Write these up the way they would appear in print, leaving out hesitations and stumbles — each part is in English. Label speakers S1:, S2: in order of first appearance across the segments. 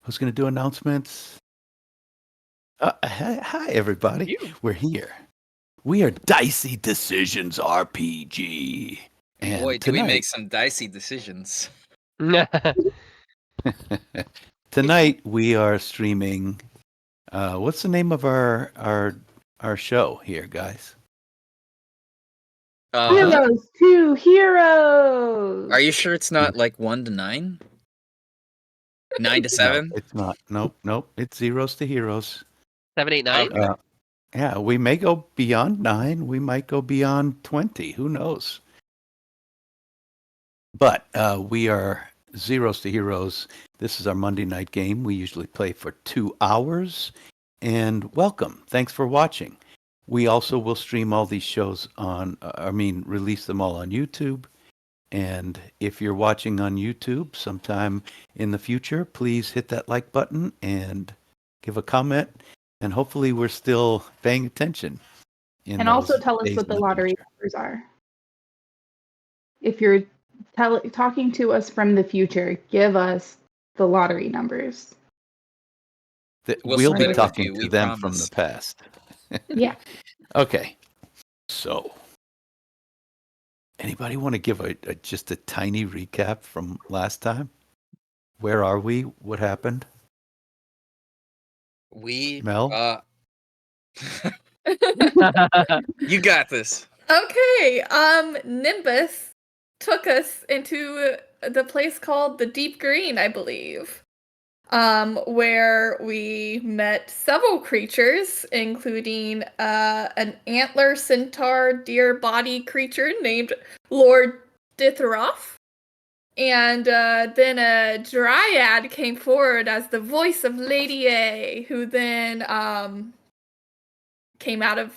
S1: Who's going to do announcements? Hi, everybody.
S2: You.
S1: We're here. We are Dicey Decisions RPG. And
S3: Boy, do we
S1: tonight,
S3: make some dicey decisions.
S1: tonight we are streaming. What's the name of our show here, guys?
S4: Heroes to Heroes!
S3: Are you sure it's not like 1 to 9? 9 to 7?
S1: No, it's not. Nope. It's Zeros to Heroes.
S2: 7, 8, 9?
S3: Okay.
S1: Yeah, we may go beyond 9. We might go beyond 20. Who knows? But we are Zeros to Heroes. This is our Monday night game. We usually play for 2 hours. And welcome. Thanks for watching. We also will stream all these shows release them all on YouTube. And if you're watching on YouTube sometime in the future, please hit that like button and give a comment. And hopefully we're still paying attention.
S4: And also tell us what the lottery numbers are. If you're talking to us from the future, give us the lottery numbers.
S1: We'll be
S3: split it with
S1: talking
S3: you,
S1: to
S3: we
S1: them from
S3: promise.
S1: the past.
S4: Yeah.
S1: Okay. So, anybody want to give just a tiny recap from last time? Where are we? What happened? Mel?
S3: You got this.
S5: Okay, Nimbus took us into the place called the Deep Green, I believe. Where we met several creatures, including an antler centaur deer body creature named Lord Ditheroth. And then a dryad came forward as the voice of Lady A, who then came out of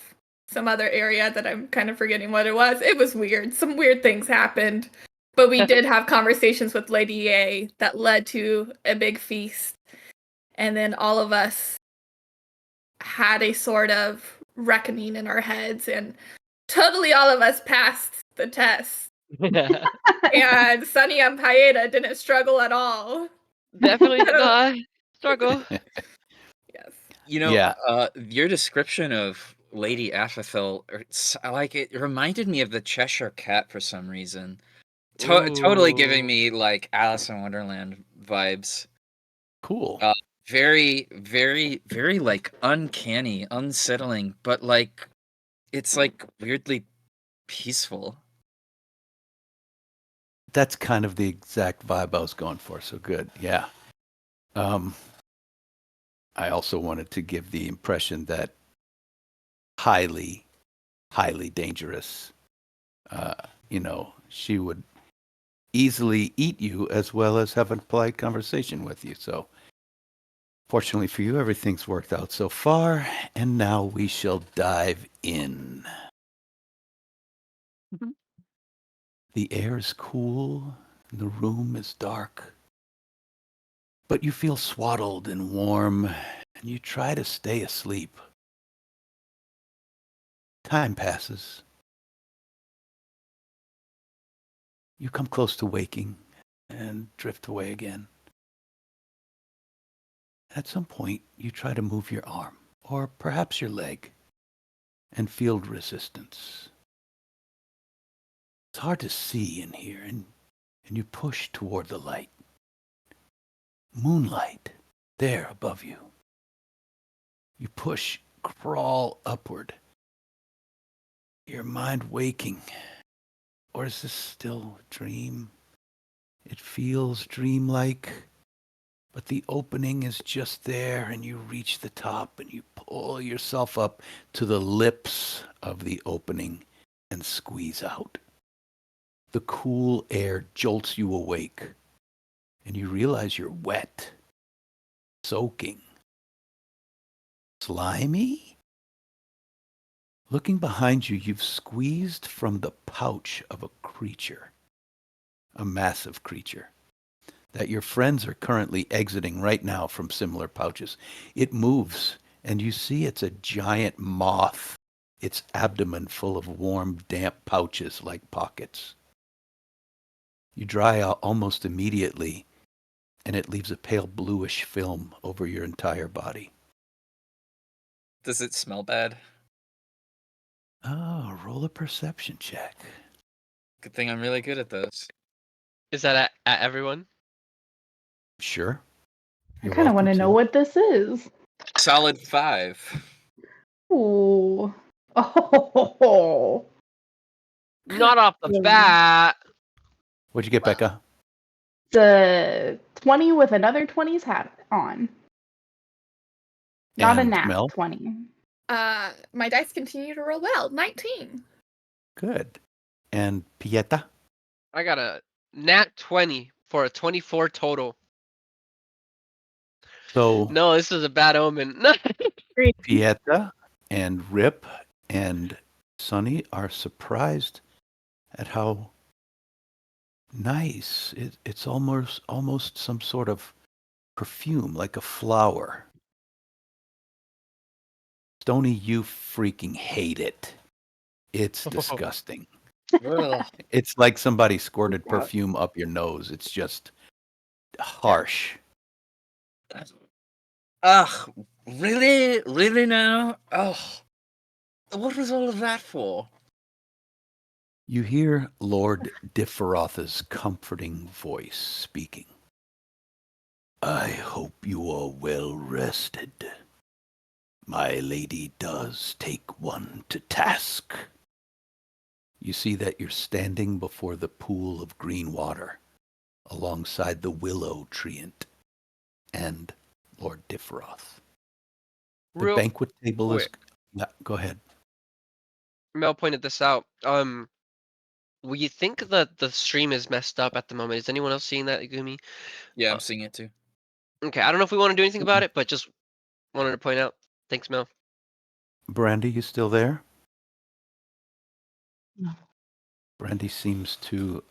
S5: some other area that I'm kind of forgetting what it was. It was weird. Some weird things happened. But we did have conversations with Lady A that led to a big feast. And then all of us had a sort of reckoning in our heads. And totally all of us passed the test. And Sunny and Paeta didn't struggle at all.
S2: Definitely did not struggle.
S5: Yes.
S3: Your description of Lady Aphethel, it reminded me of the Cheshire Cat for some reason. Totally giving me like Alice in Wonderland vibes.
S1: Cool.
S3: Very, very, very like uncanny, unsettling, but like it's like weirdly peaceful.
S1: That's kind of the exact vibe I was going for. So good. Yeah. I also wanted to give the impression that highly, highly dangerous. She would easily eat you as well as have a polite conversation with you. So fortunately for you, everything's worked out so far. And now we shall dive in.
S2: Mhm.
S1: The air is cool and the room is dark. But you feel swaddled and warm, and you try to stay asleep. Time passes. You come close to waking and drift away again. At some point, you try to move your arm, or perhaps your leg, and feel resistance. It's hard to see in here, and you push toward the light. Moonlight, there above you. You push, crawl upward. Your mind waking. Or is this still a dream? It feels dreamlike, but the opening is just there, and you reach the top, and you pull yourself up to the lips of the opening and squeeze out. The cool air jolts you awake, and you realize you're wet, soaking, slimy. Looking behind you, you've squeezed from the pouch of a creature, a massive creature, that your friends are currently exiting right now from similar pouches. It moves, and you see it's a giant moth, its abdomen full of warm, damp pouches like pockets. You dry out almost immediately, and it leaves a pale bluish film over your entire body.
S3: Does it smell bad?
S1: Oh, roll a perception check.
S3: Good thing I'm really good at those.
S2: Is that at everyone?
S1: Sure.
S4: I
S1: You're
S4: kind of want
S1: welcome
S4: to know what this is.
S3: Solid 5.
S4: Ooh. Oh.
S2: Not off the
S4: Yeah.
S2: bat.
S1: What'd you get, Becca?
S4: The 20 with another 20's hat on. Not a
S1: And
S4: nat
S1: Mel?
S4: 20.
S5: My dice continue to roll well. 19.
S1: Good. And Pieta?
S2: I got a nat 20 for a 24 total.
S1: So
S2: No, this is a bad omen.
S1: Pieta and Rip and Sunny are surprised at how nice. It's almost some sort of perfume, like a flower. Stony, you freaking hate it. It's disgusting.
S3: Ugh.
S1: It's like somebody squirted
S4: Freak out.
S1: perfume up your nose. It's just harsh.
S3: Ugh, really? Really now? Ugh. What was all of that for?
S1: You hear Lord Differotha's comforting voice speaking. I hope you are well rested. My lady does take one to task. You see that you're standing before the pool of green water, alongside the willow treant and Lord Differoth. The
S2: Real
S1: banquet table is...
S2: quick.
S1: Yeah, go ahead.
S2: Mel pointed this out. We think that the stream is messed up at the moment. Is anyone else seeing that, Igumi?
S3: Yeah, I'm seeing it too.
S2: Okay, I don't know if we want to do anything about it, but just wanted to point out. Thanks, Mel.
S1: Brandy, you still there?
S4: No.
S1: Brandy seems to...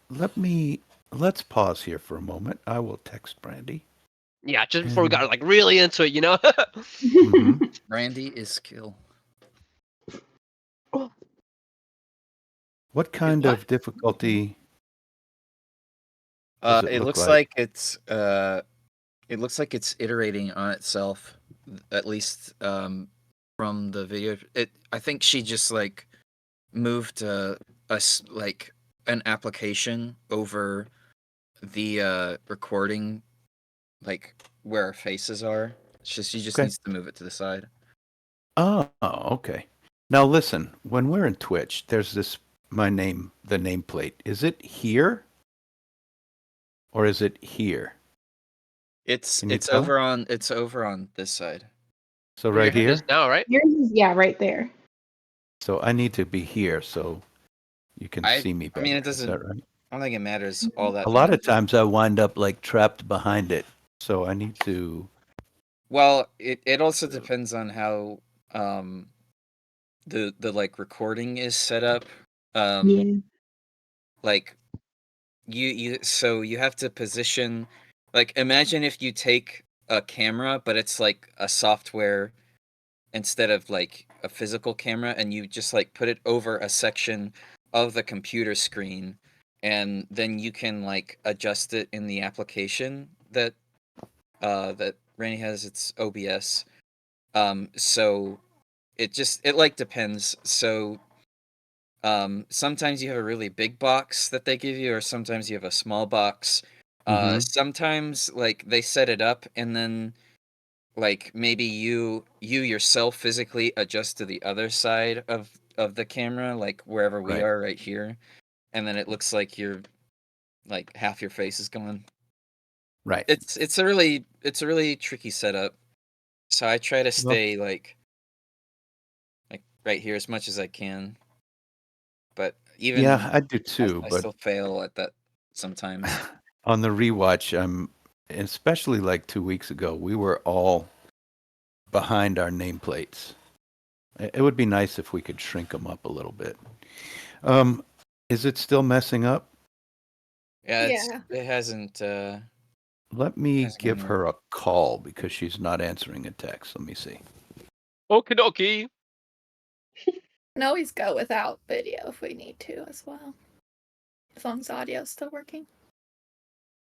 S1: Let's pause here for a moment. I will text Brandy.
S2: Yeah, just before we got like really into it, you know?
S1: Mhm.
S3: Randy is kill.
S1: What kind
S2: what?
S1: of difficulty does it
S3: It
S1: look
S3: looks
S1: like?
S3: it looks like it's iterating on itself, at least from the video. I think she just like moved like an application over the recording, like where our faces are. She just
S1: Okay.
S3: needs to move it to the side.
S1: Oh, okay. Now listen, when we're in Twitch, there's the nameplate. Is it here? Or is it here?
S3: It's
S1: Can you
S3: it's
S1: tell?
S3: over on this side.
S1: So
S2: Where your
S1: right
S2: head is
S1: here?
S2: now, right?
S4: Yours is, yeah, right there.
S1: So I need to be here so you can see me
S3: I
S1: better.
S3: mean, it
S1: Is
S3: doesn't.
S1: that right?
S3: I don't think it matters all that
S1: A lot
S3: much.
S1: of times I wind up like trapped behind it. So I need to...
S3: Well, it also depends on how the like recording is set up.
S4: Yeah.
S3: Like so you have to position, like imagine if you take a camera but it's like a software instead of like a physical camera, and you just like put it over a section of the computer screen, and then you can like adjust it in the application that that Rainy has. It's OBS. So it like depends. So sometimes you have a really big box that they give you, or sometimes you have a small box.
S1: Mhm.
S3: Sometimes like they set it up, and then like maybe you yourself physically adjust to the other side of the camera, like wherever we
S1: Right.
S3: are right here, and then it looks like you're like half your face is gone.
S1: Right.
S3: It's a really tricky setup. So I try to stay like right here as much as I can. But even
S1: Yeah, I do too,
S3: I
S1: but
S3: still fail at that sometimes.
S1: on the rewatch, especially like 2 weeks ago, we were all behind our nameplates. It would be nice if we could shrink them up a little bit. Is it still messing up?
S3: Yeah,
S5: Yeah.
S3: it hasn't
S1: Let me
S3: hasn't
S1: give
S3: gone
S1: her a call because she's not answering a text. Let me see.
S2: Okie dokie.
S5: Can always go without video if we need to as well. As long as audio's still working.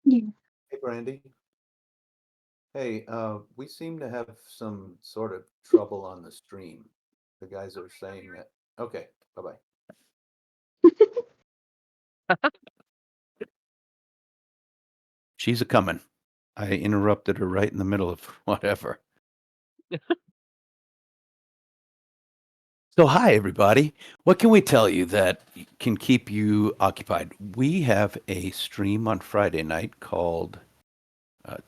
S4: Yeah.
S1: Hey, Brandy. Hey, we seem to have some sort of trouble on the stream. The guys are saying that. Okay, bye-bye. She's a coming. I interrupted her right in the middle of whatever. So, hi, everybody. What can we tell you that can keep you occupied? We have a stream on Friday night called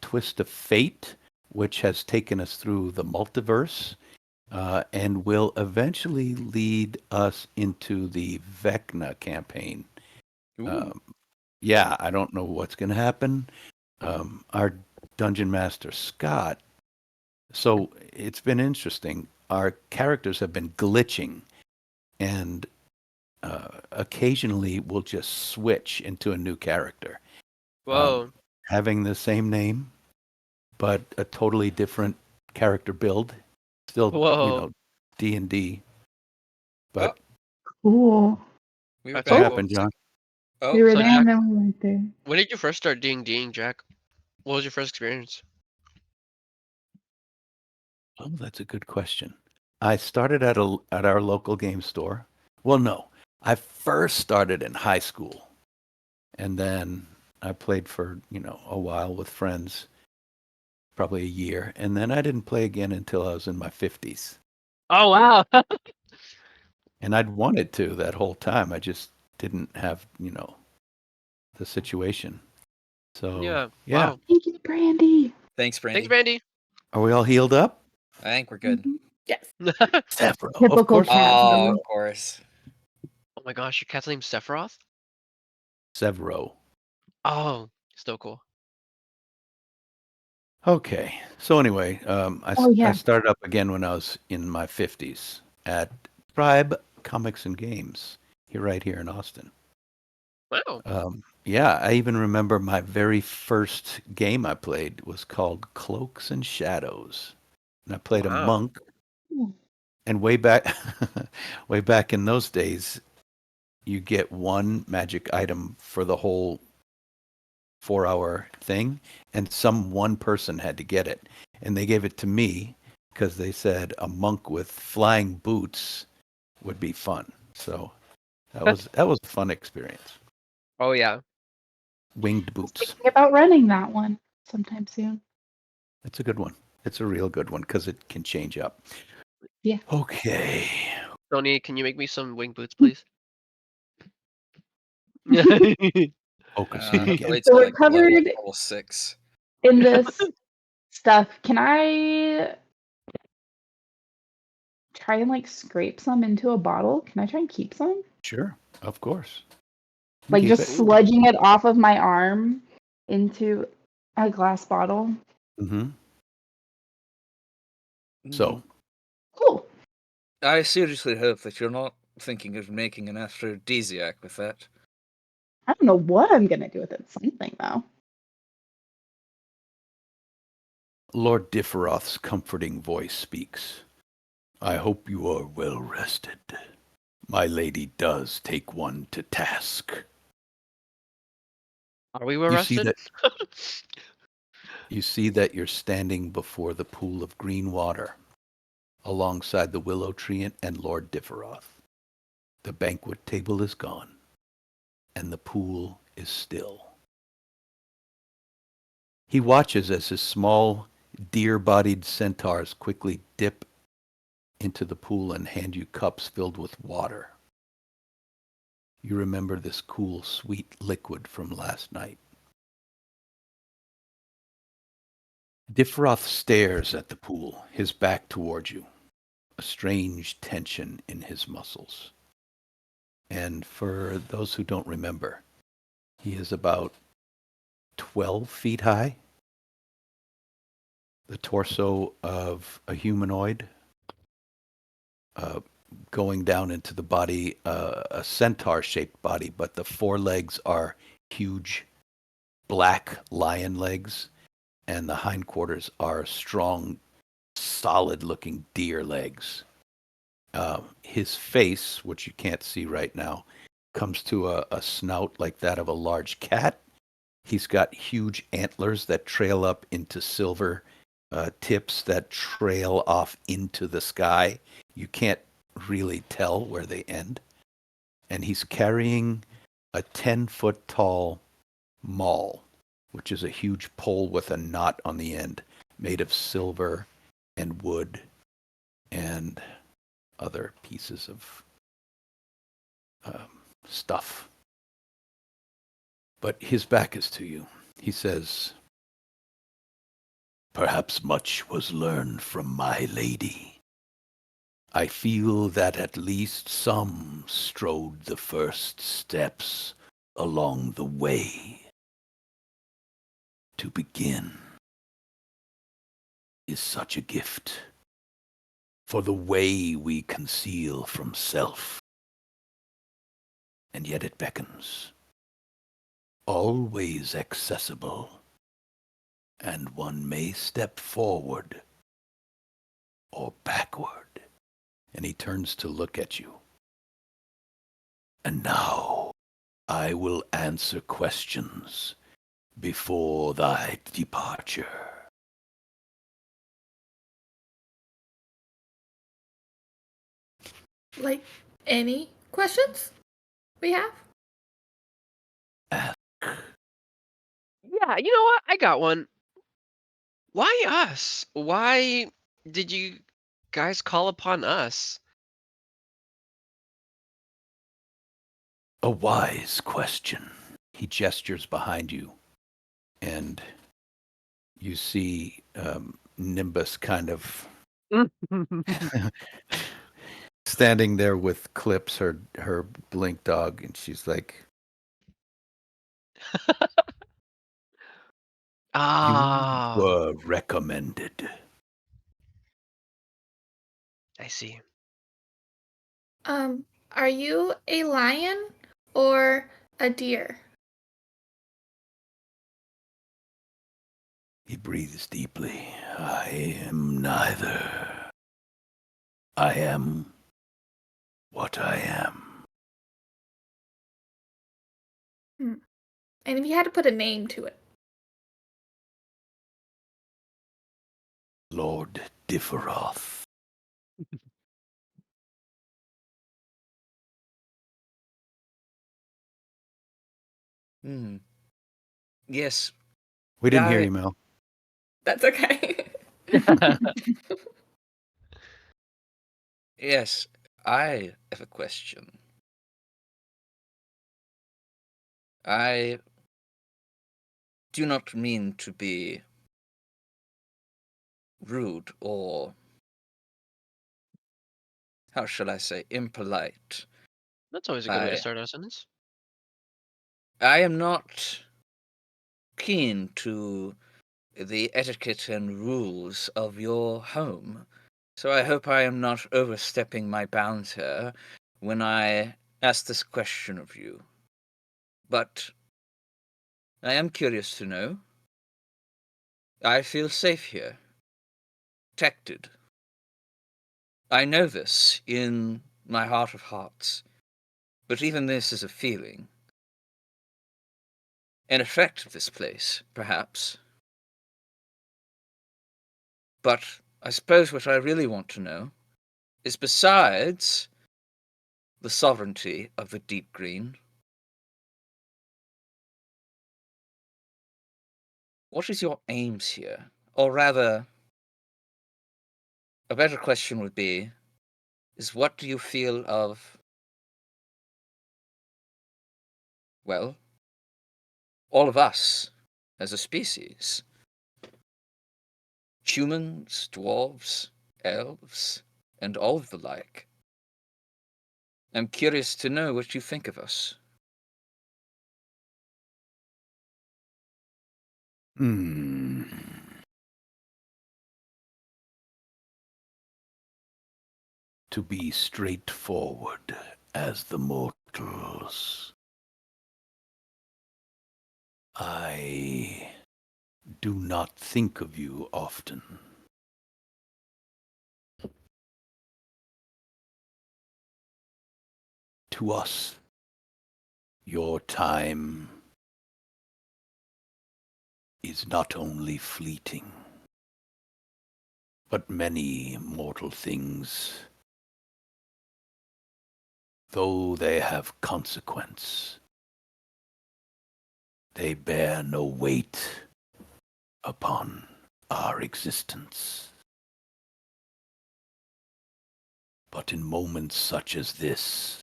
S1: Twist of Fate, which has taken us through the multiverse and will eventually lead us into the Vecna campaign. Yeah, I don't know what's going to happen. Our dungeon master, Scott, so it's been interesting. Our characters have been glitching and occasionally we'll just switch into a new character.
S2: Whoa.
S1: Having the same name, but a totally different character build. Still,
S2: Whoa.
S1: D&D. But
S4: Cool.
S3: We
S2: That's
S1: what
S2: cool.
S1: happened, John?
S4: We were
S2: So
S4: there
S2: Jack-
S4: and then we went there.
S2: When did you first start D&Ding, Jack? What was your first experience?
S1: Oh, that's a good question. I started at our local game store. Well, no. I first started in high school. And then I played for, a while with friends, probably a year. And then I didn't play again until I was in my 50s.
S2: Oh, wow.
S1: And I'd wanted to that whole time. I just didn't have, the situation. So,
S2: Yeah.
S1: yeah.
S2: Wow.
S4: Thank you, Brandy.
S3: Thanks, Brandy.
S2: Thanks, Brandy.
S1: Are we all healed up?
S3: I think we're good.
S4: Mhm.
S5: Yes.
S1: Severo. Of
S4: Typical
S1: course.
S4: cat.
S3: Oh,
S4: name.
S3: of course.
S2: Oh my gosh, your cat's name's Sephiroth?
S1: Severo.
S2: Oh, still cool.
S1: Okay. So anyway, I
S4: Oh, yeah.
S1: started up again when I was in my 50s at Tribe Comics and Games, right here in Austin.
S2: Wow.
S1: Yeah, I even remember my very first game I played was called Cloaks and Shadows. And I played a
S2: Wow.
S1: monk.
S4: Ooh.
S1: And way back way back in those days, you get one magic item for the whole 4-hour thing, and some one person had to get it. And they gave it to me because they said a monk with flying boots would be fun. So that was a fun experience.
S2: Oh, yeah.
S1: Winged
S4: I was
S1: boots.
S4: thinking about running that one sometime soon.
S1: It's a good one. It's a real good one because it can change up.
S4: Yeah.
S1: Okay.
S2: Tony, can you make me some wing boots, please?
S1: Focus
S3: I have to
S1: again.
S3: wait
S4: So
S3: till
S4: we're
S3: like level,
S4: covered
S3: level 6.
S4: in this stuff. Can I try and scrape some into a bottle? Can I try and keep some?
S1: Sure. Of course. You
S4: Like
S1: keep
S4: just
S1: it.
S4: sludging it off of my arm into a glass bottle.
S1: Mm-hmm. So,
S4: Cool.
S3: I seriously hope that you're not thinking of making an aphrodisiac with that.
S4: I don't know what I'm gonna do with it. Something though.
S1: Lord Differoth's comforting voice speaks. I hope you are well rested. My lady does take one to task.
S2: Are we
S1: You see
S2: arrested?
S1: that you see that you're standing before the pool of green water, alongside the willow tree and Lord Differoth. The banquet table is gone, and the pool is still. He watches as his small, deer-bodied centaurs quickly dip into the pool and hand you cups filled with water. You remember this cool, sweet liquid from last night. Diffroth stares at the pool, his back toward you, a strange tension in his muscles. And for those who don't remember, he is about 12 feet high, the torso of a humanoid, going down into the body, a centaur-shaped body, but the forelegs are huge black lion legs, and the hindquarters are strong, solid-looking deer legs. His face, which you can't see right now, comes to a snout like that of a large cat. He's got huge antlers that trail up into silver tips that trail off into the sky. You can't really tell where they end. And he's carrying a 10-foot tall maul, which is a huge pole with a knot on the end, made of silver and wood and other pieces of stuff. But his back is to you. He says, "Perhaps much was learned from my lady. I feel that at least some strode the first steps along the way. To begin is such a gift, for the way we conceal from self, and yet it beckons, always accessible, and one may step forward or backward." And he turns to look at you. "And now I will answer questions before thy departure."
S5: Like, any questions we have?
S1: Ask.
S2: Yeah, you know what? I got one. Why us? Why did you guys call upon us?
S1: A wise question. He gestures behind you, and you see Nimbus kind of standing there with Clips, her blink dog, and she's like, "You
S2: Ah,
S1: were recommended."
S2: I see.
S5: Are you a lion or a deer?
S1: He breathes deeply. "I am neither. I am what I am."
S5: And if you had to put a name to it?
S1: Lord Differoth.
S3: Hmm. Yes.
S1: We didn't hear
S3: I-
S1: you, Mel.
S5: That's okay.
S3: Yes. I have a question. I do not mean to be rude or, how shall I say, impolite.
S2: That's always a good way to start our sentence.
S3: I am not keen to the etiquette and rules of your home, so I hope I am not overstepping my bounds here when I ask this question of you. But I am curious to know. I feel safe here, protected. I know this in my heart of hearts, but even this is a feeling. An effect of this place, perhaps. But I suppose what I really want to know is, besides the sovereignty of the deep green, what is your aims here? Or rather, a better question would be, is what do you feel of, well, all of us as a species? Humans, dwarves, elves, and all of the like. I'm curious to know what you think of us.
S1: To be straightforward as the mortals, I do not think of you often. To us, your time is not only fleeting, But many mortal things, though they have consequence, they bear no weight upon our existence. But in moments such as this,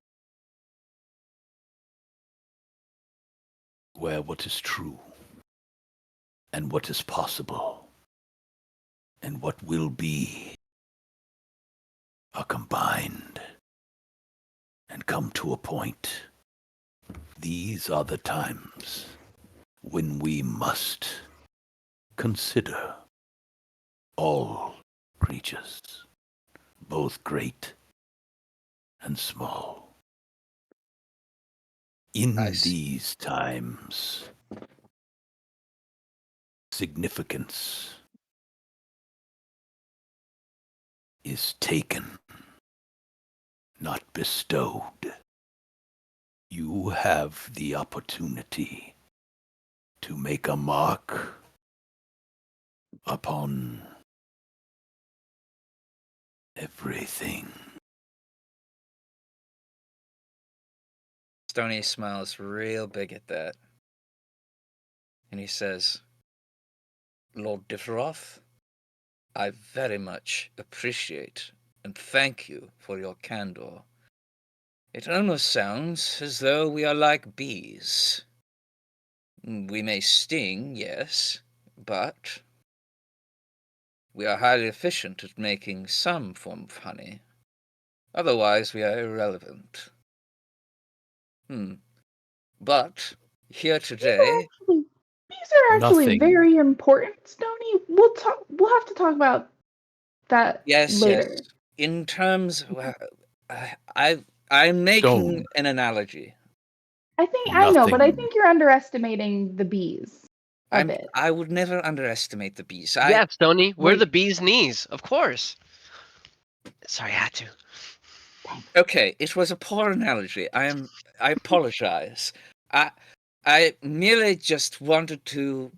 S1: where what is true and what is possible and what will be are combined and come to a point, these are the times when we must consider all creatures, both great and small. In these times, significance is taken, not bestowed. You have the opportunity to make a mark upon everything.
S3: Stony smiles real big at that. And he says, Lord Differoth, I very much appreciate and thank you for your candor. It almost sounds as though we are like bees. We may sting, yes, but we are highly efficient at making some form of honey. Otherwise, we are irrelevant. But here today,
S4: These are actually
S1: Nothing.
S4: very important, Stony. We'll have to talk about that
S3: yes,
S4: later.
S3: yes. In terms, I'm making
S1: Stone.
S3: an analogy.
S4: I know, but I
S1: Nothing.
S4: think you're underestimating the bees a bit.
S3: I would never underestimate the bees.
S2: Yeah, Stony, we're
S4: Wait.
S2: the bee's knees, of course. Sorry, I had to.
S3: Okay, it was a poor analogy. I apologize. I merely just wanted to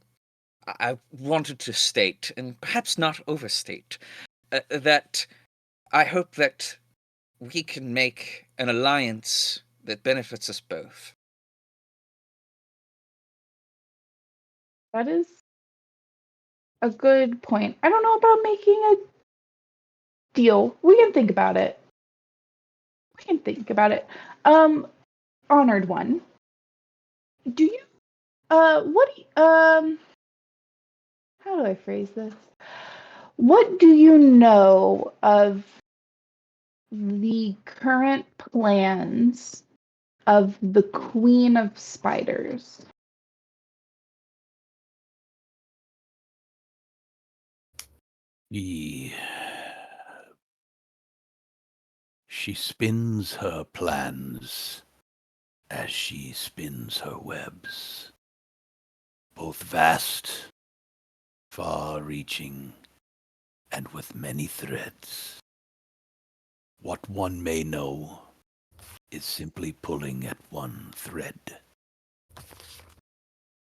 S3: state, and perhaps not overstate, that I hope that we can make an alliance that benefits us both.
S4: That is a good point. I don't know about making a deal. We can think about it. Honored one. Do you how do I phrase this? What do you know of the current plans of the Queen of Spiders?
S1: She spins her plans as she spins her webs, both vast, far-reaching, and with many threads. What one may know is simply pulling at one thread.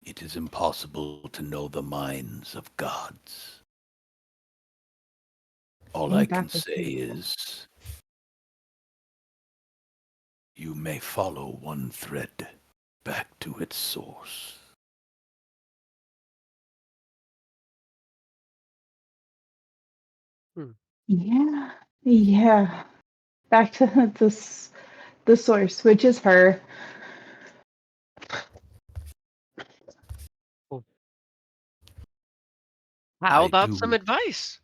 S1: It is impossible to know the minds of gods. All I can say is, you may follow one thread back to its source.
S4: Yeah. Back to the source, which is her.
S2: How about some advice?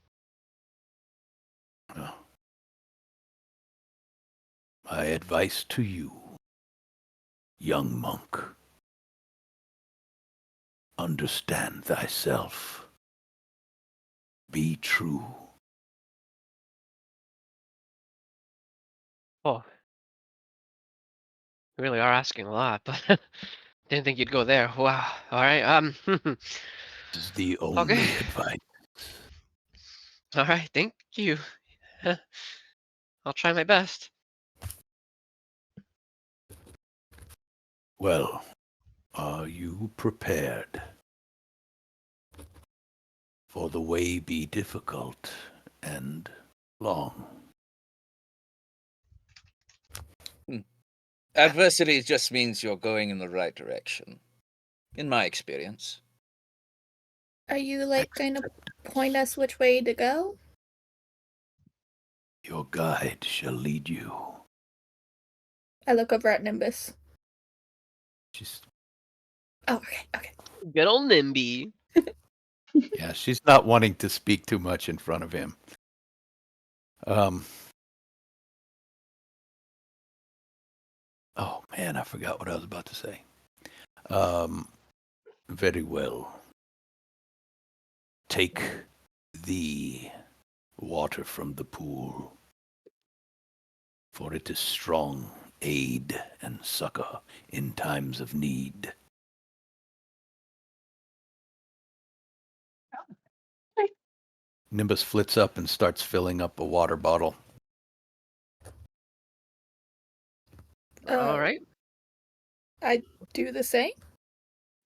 S1: My advice to you, young monk, understand thyself. Be true.
S2: Oh, you really are asking a lot, but didn't think you'd go there. Wow. All right.
S1: This is the only
S2: Okay.
S1: advice.
S2: All right. Thank you. I'll try my best.
S1: Well, are you prepared? For the way be difficult, and long.
S3: Adversity just means you're going in the right direction, in my experience.
S5: Are you going to point us which way to go?
S1: Your guide shall lead you.
S5: I look over at Nimbus.
S1: She's
S5: Oh, okay.
S2: Good old Nimby.
S1: yeah, she's not wanting to speak too much in front of him. Oh man, I forgot what I was about to say. Very well. Take the water from the pool, for it is strong aid and succor in times of need. Nimbus flits up and starts filling up a water bottle.
S2: All right.
S5: I do the same.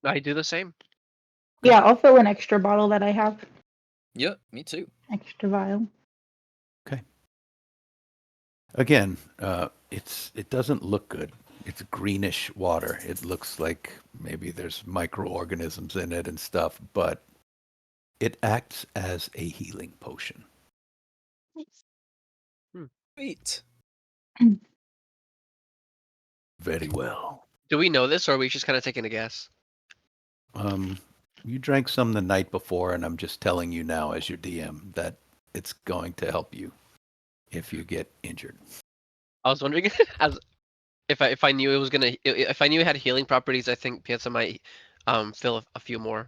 S2: I do the same.
S4: Yeah, I'll fill an extra bottle that I have.
S3: Yep, me too.
S4: Extra vial.
S1: Okay. Again, it doesn't look good. It's greenish water. It looks like maybe there's microorganisms in it and stuff, but it acts as a healing potion.
S3: Sweet.
S1: Very well.
S2: Do we know this, or are we just kind of taking a guess?
S1: You drank some the night before, and I'm just telling you now as your DM that it's going to help you if you get injured.
S2: I was wondering if I knew it was gonna if I knew it had healing properties, I think Piazza might fill a few more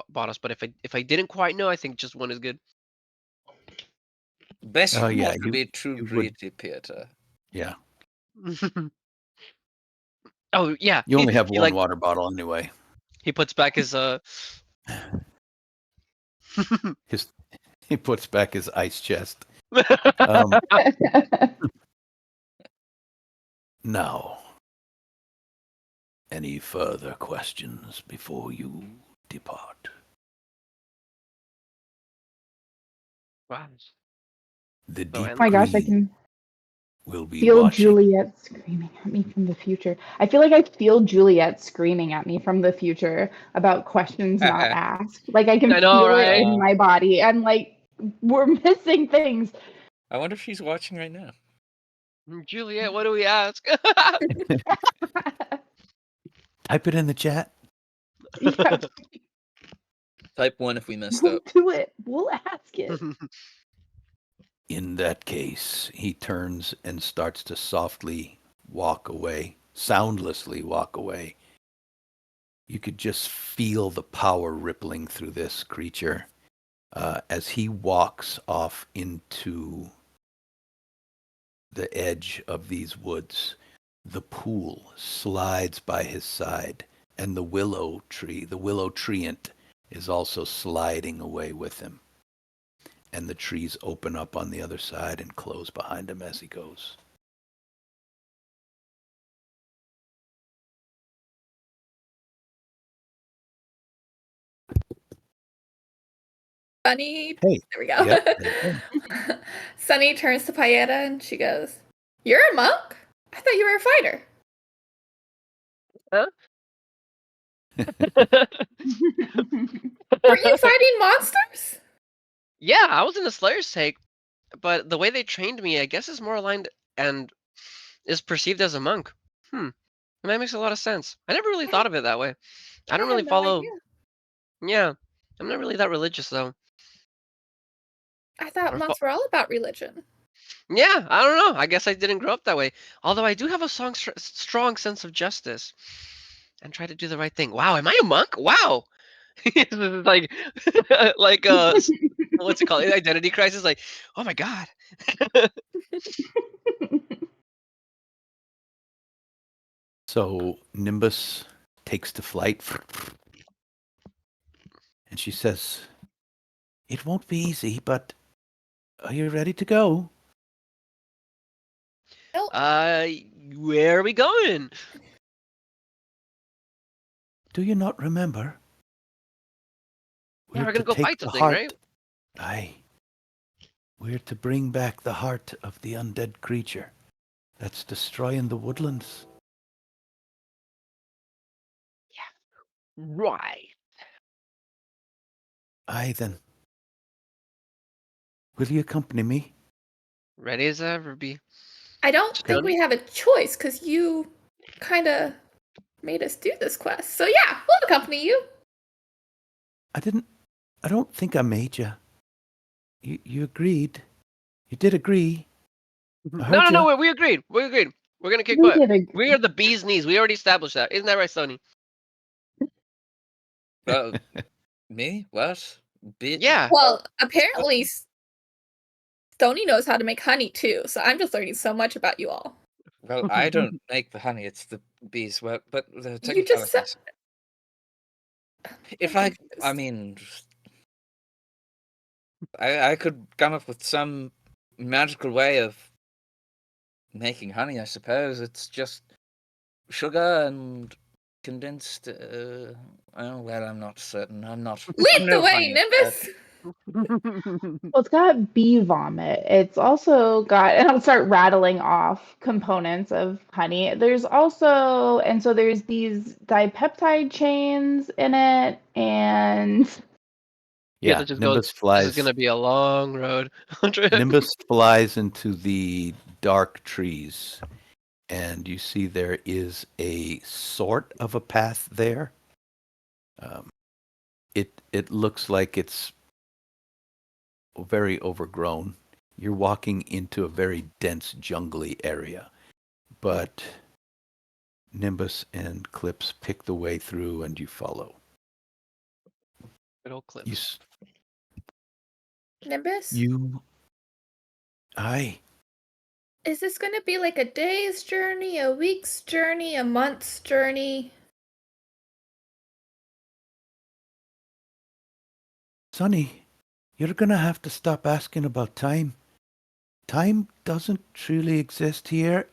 S2: bottles. But if I didn't quite know, I think just one is good.
S3: Best
S1: Oh, yeah,
S3: not to be too
S1: you would-
S3: greedy, Peter.
S1: Yeah.
S2: Oh yeah,
S1: You only have
S2: he,
S1: one water bottle anyway.
S2: He puts back his
S1: He puts back his ice chest. Now, any further questions before you depart?
S2: Wow.
S1: The
S2: Oh,
S1: deep
S2: and-
S4: Oh my gosh, I
S1: green
S4: can
S1: will be
S4: feel
S1: watching.
S4: Juliet screaming at me from the future. I feel like I feel Juliet screaming at me from the future about questions not asked. Like I can
S2: I know,
S4: feel
S2: right?
S4: it in my body. And like we're missing things.
S3: I wonder if she's watching right now.
S2: Juliet, what do we ask?
S1: Type it in the chat.
S4: Yeah,
S3: Type 1 if we messed
S4: we'll
S3: up.
S4: do it. We'll ask it.
S1: In that case, he turns and starts to softly walk away, soundlessly walk away. You could just feel the power rippling through this creature as he walks off into the edge of these woods. The pool slides by his side, and the willow treant, is also sliding away with him. And the trees open up on the other side and close behind him as he goes.
S5: Sunny.
S1: Hey.
S5: There we go.
S1: Yep.
S5: Sunny turns to Paeta and she goes, "You're a monk? I thought you were a fighter." Weren't you fighting monsters?
S2: Yeah, I was in the Slayer's take, but the way they trained me, I guess, is more aligned and is perceived as a monk. And that makes a lot of sense. I never really thought of it that way. I don't
S5: had
S2: really
S5: no
S2: follow.
S5: idea.
S2: Yeah, I'm not really that religious though.
S5: I thought
S2: Or
S5: monks were all about religion.
S2: Yeah, I don't know. I guess I didn't grow up that way. Although I do have a strong sense of justice and try to do the right thing. Wow, am I a monk? Wow. This is like like what's it called? Identity crisis. Like, oh my god.
S1: So Nimbus takes to flight. And she says, "It won't be easy, but are you ready to go?"
S5: Nope.
S2: Where are we going?
S1: Do you not remember?
S2: Yeah, we're
S1: to
S2: gonna go
S1: take
S2: fight
S1: the
S2: something,
S1: heart.
S2: right?
S1: Aye. We're to bring back the heart of the undead creature that's destroying the woodlands.
S2: Right.
S1: Aye, then. Will you accompany me?
S2: Ready as ever be.
S5: I don't think
S2: Stony?
S5: we have a choice because you kind of made us do this quest. So yeah, we'll accompany you.
S1: I don't think I made you. You agreed. You did agree. I heard
S2: No,
S1: ya.
S2: we agreed. We agreed. We're gonna kick
S4: We
S2: butt.
S4: did agree.
S2: We are the bee's knees. We already established that. Isn't that right, Sony?
S3: Me? What?
S2: Yeah.
S5: Well, apparently Stony knows how to make honey too, so I'm just learning so much about you all.
S3: Well, I don't make the honey, it's the bees. Well, but the
S5: You just said.
S3: technicalities. If
S5: I'm
S3: I
S5: confused.
S3: mean, I could come up with some magical way of making honey, I suppose. It's just sugar and condensed. Oh, well, I'm not certain. I'm
S5: Lead the
S3: no
S5: way,
S3: honey expert.
S5: Nimbus.
S4: Well, it's got bee vomit. It's also got, and I'll start rattling off components of honey. There's also, and so there's these dipeptide chains in it, and
S2: Yeah,
S1: Yeah,
S2: let's just go.
S1: Nimbus
S2: This is
S1: flies.
S2: gonna be a long road.
S1: Nimbus flies into the dark trees, and you see there is a sort of a path there. It looks like it's very overgrown. You're walking into a very dense, jungly area, but Nimbus and Clips pick the way through, and you follow.
S2: Good old
S1: You,
S2: clips.
S5: Nimbus,
S1: you, aye.
S5: is this going to be like a day's journey, a week's journey, a month's journey?
S1: Sonny, you're gonna have to stop asking about time. Time doesn't truly exist here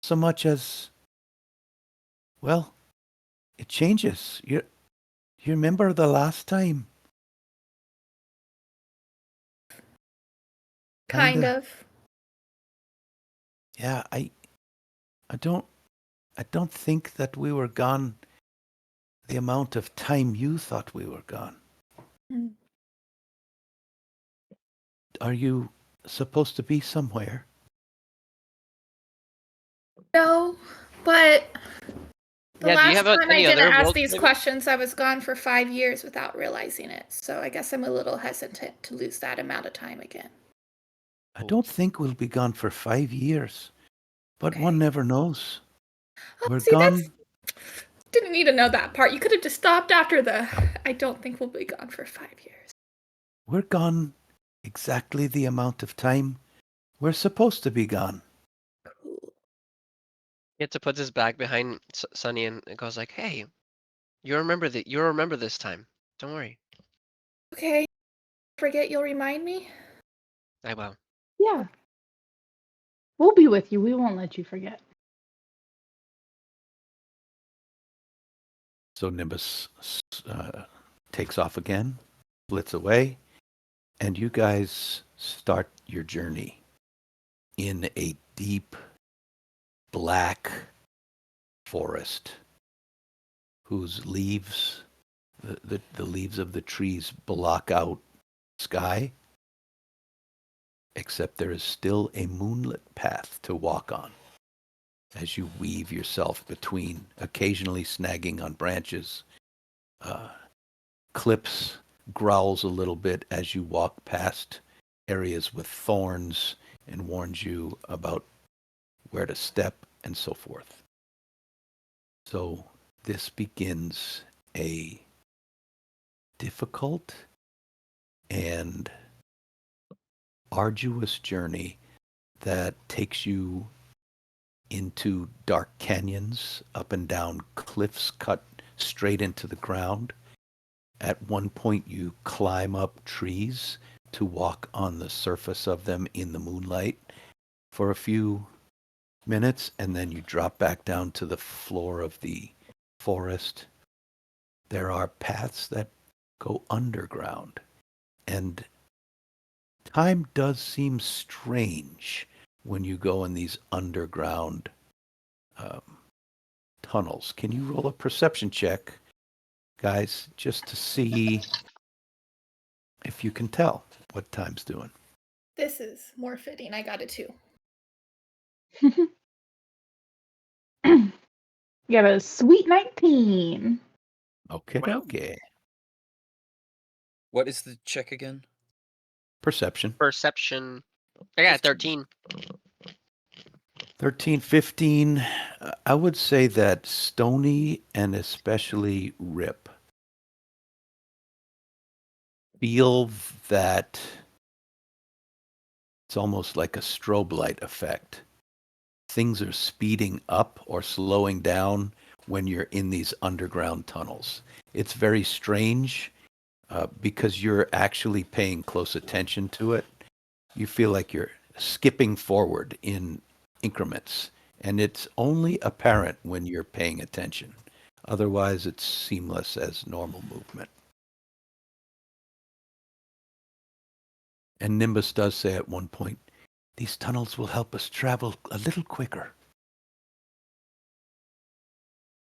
S1: so much as, well, it changes. You remember the last time?
S5: Kind
S1: Kinda.
S5: of.
S1: Yeah, I don't think that we were gone the amount of time you thought we were gone.
S5: Mm.
S1: Are you supposed to be somewhere?
S5: No, but the
S2: Yeah. Do you
S5: last
S2: have
S5: time I
S2: any
S5: didn't
S2: other
S5: ask
S2: worlds?
S5: these
S2: Maybe?
S5: questions, I was gone for 5 years without realizing it. So I guess I'm a little hesitant to lose that amount of time again.
S1: I don't think we'll be gone for 5 years, but
S5: Okay.
S1: one never knows.
S5: Oh,
S1: We're
S5: see, that's
S1: gone.
S5: didn't need to know that part. You could have just stopped after the. I don't think we'll be gone for 5 years.
S1: We're gone exactly the amount of time we're supposed to be gone.
S5: Cool.
S2: He had to put his back behind Sunny and it goes like, "Hey, you remember that? You remember this time. Don't worry.
S5: Okay. Forget you'll remind me.
S2: I will."
S4: yeah, we'll be with you. We won't let you forget.
S1: So Nimbus takes off again, splits away, and you guys start your journey in a deep black forest whose leaves, the leaves of the trees block out sky, except there is still a moonlit path to walk on as you weave yourself between, occasionally snagging on branches. Clips growls a little bit as you walk past areas with thorns and warns you about where to step and so forth. So this begins a difficult and arduous journey that takes you into dark canyons, up and down cliffs cut straight into the ground. At one point, you climb up trees to walk on the surface of them in the moonlight for a few minutes, and then you drop back down to the floor of the forest. There are paths that go underground, and time does seem strange when you go in these underground um, tunnels. Can you roll a perception check, guys, just to see if you can tell what time's doing?
S5: This is more fitting. I got a 2.
S4: You got a sweet 19.
S1: Okay,
S2: Wow.
S1: okay.
S3: What is the check again?
S1: Perception.
S2: Perception. I got
S3: 15.
S2: 13.
S1: 13, 15. I would say that Stony and especially Rip feel that it's almost like a strobe light effect. Things are speeding up or slowing down when you're in these underground tunnels. It's very strange because you're actually paying close attention to it. You feel like you're skipping forward in increments, and it's only apparent when you're paying attention. Otherwise, it's seamless as normal movement. And Nimbus does say at one point, these tunnels will help us travel a little quicker.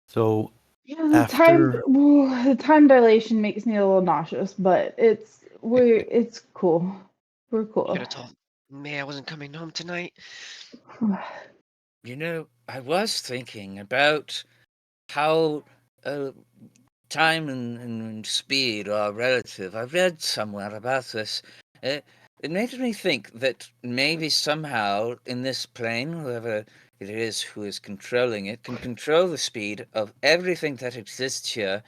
S1: So
S4: Yeah,
S1: after
S4: the time dilation makes me a little nauseous, but it's cool. We're cool.
S2: Could have told me I wasn't coming home tonight.
S3: You know, I was thinking about how time and speed are relative. I read somewhere about this. It makes me think that maybe somehow in this plane, whoever it is who is controlling it can control the speed of everything that exists here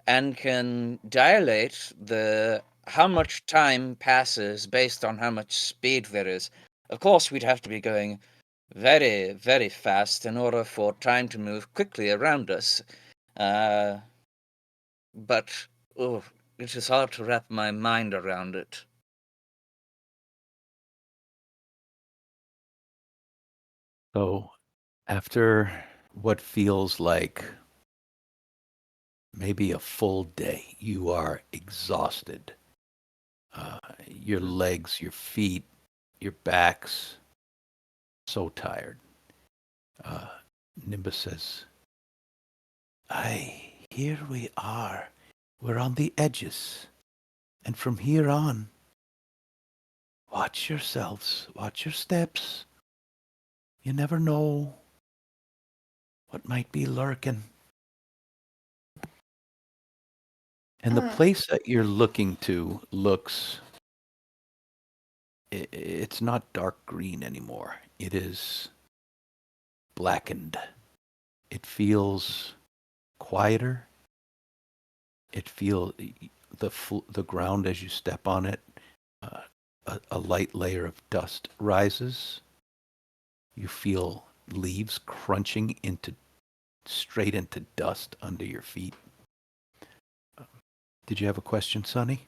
S3: and can dilate the how much time passes based on how much speed there is. Of course, we'd have to be going very, very fast in order for time to move quickly around us. But oh, it is hard to wrap my mind around it.
S1: So after what feels like maybe a full day, you are exhausted. Your legs, your feet, your backs, so tired. Uh, Nimbus says, here we are. We're on the edges. And from here on, watch yourselves, watch your steps. You never know what might be lurking. And the place that you're looking to looks, it's not dark green anymore. It is blackened. It feels quieter. It feels the ground as you step on it. A light layer of dust rises. You feel leaves crunching straight into dust under your feet. Did you have a question, Sonny?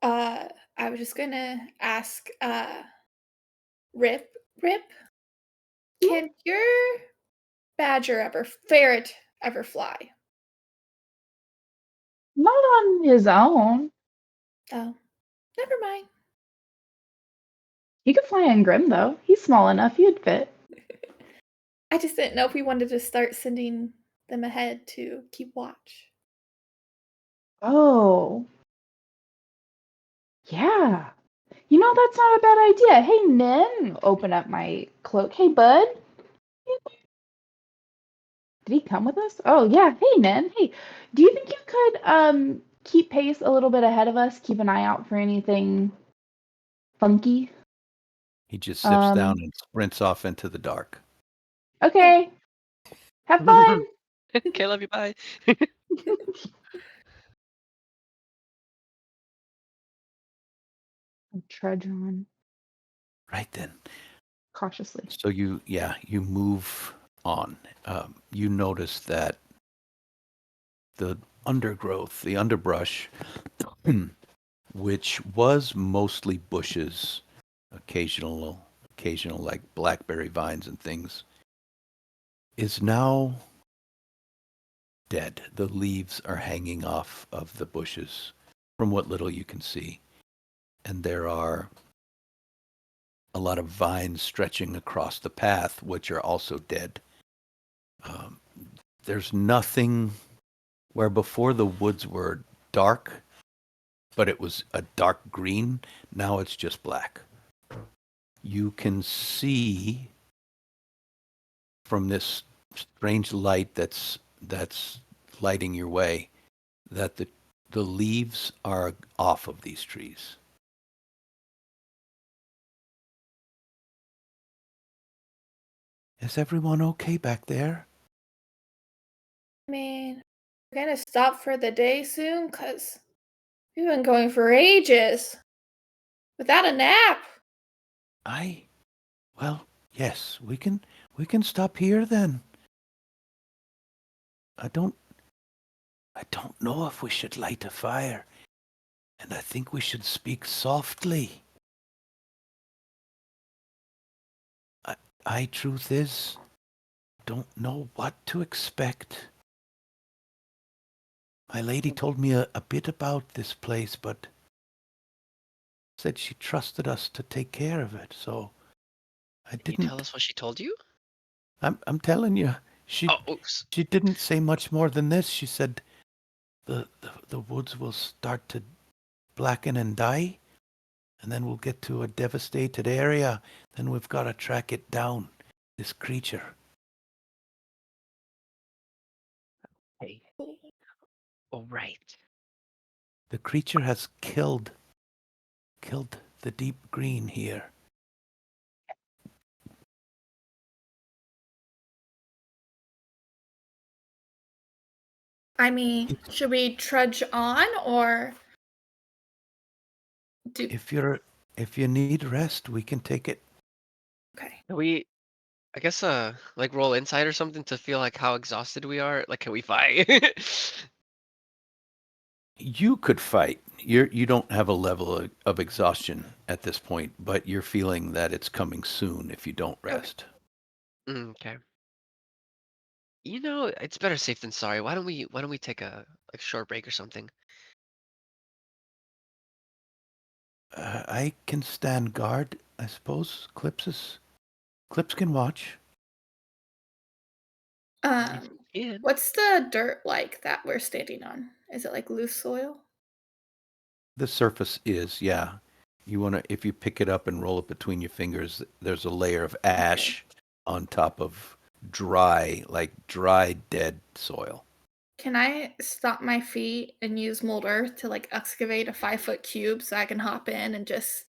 S5: I was just gonna ask, Rip, can your ferret ever fly?
S4: Not on his own.
S5: Oh, never mind.
S4: He could fly on Grim though. He's small enough. He'd fit.
S5: I just didn't know if we wanted to start sending them ahead to keep watch.
S4: Oh, yeah. You know, that's not a bad idea. Hey, Nin, open up my cloak. Hey, bud. Did he come with us? Oh, yeah. Hey, Nin. Hey, do you think you could keep pace a little bit ahead of us? Keep an eye out for anything funky?
S1: He just sips down
S4: Um,
S1: and sprints off into the dark.
S4: okay. Have fun.
S2: Okay, love you. Bye.
S4: Trudge on
S1: Right then.
S4: cautiously.
S1: So you move on. You notice that the undergrowth, the underbrush, which was mostly bushes, occasional like blackberry vines and things, is now dead. The leaves are hanging off of the bushes from what little you can see. and there are a lot of vines stretching across the path, which are also dead. There's nothing where before the woods were dark, but it was a dark green. Now it's just black. You can see from this strange light that's lighting your way that the leaves are off of these trees. Is everyone okay back there?
S5: I mean, we're gonna stop for the day soon, cause we've been going for ages without a nap.
S1: Well, yes, we can stop here then. I don't know if we should light a fire, and I think we should speak softly. Truth is, don't know what to expect. My lady told me a bit about this place, but said she trusted us to take care of it, so I
S2: Can you tell
S1: didn't.
S2: us what she told you?
S1: I'm telling you,
S2: Oh, oops.
S1: she didn't say much more than this. She said the woods will start to blacken and die, and then we'll get to a devastated area. Then we've got to track it down, this creature.
S2: Hey. All right.
S1: The creature has killed the deep green here.
S5: I mean, should we trudge on or do?
S1: If you need rest, we can take it.
S5: Okay.
S2: Can we, I guess, like roll inside or something to feel like how exhausted we are? Like, can we fight?
S1: You could fight. You don't have a level of exhaustion at this point, but you're feeling that it's coming soon if you don't rest.
S2: Okay. You know, it's better safe than sorry. Why don't we take a like short break or something?
S1: I can stand guard, I suppose. Clips can watch.
S2: Yeah.
S5: What's the dirt like that we're standing on? Is it like loose soil?
S1: The surface is, yeah. You want to, if you pick it up and roll it between your fingers, there's a layer of ash on top of dry, dead soil.
S5: Can I stop my feet and use mold earth to like excavate a 5-foot cube so I can hop in and just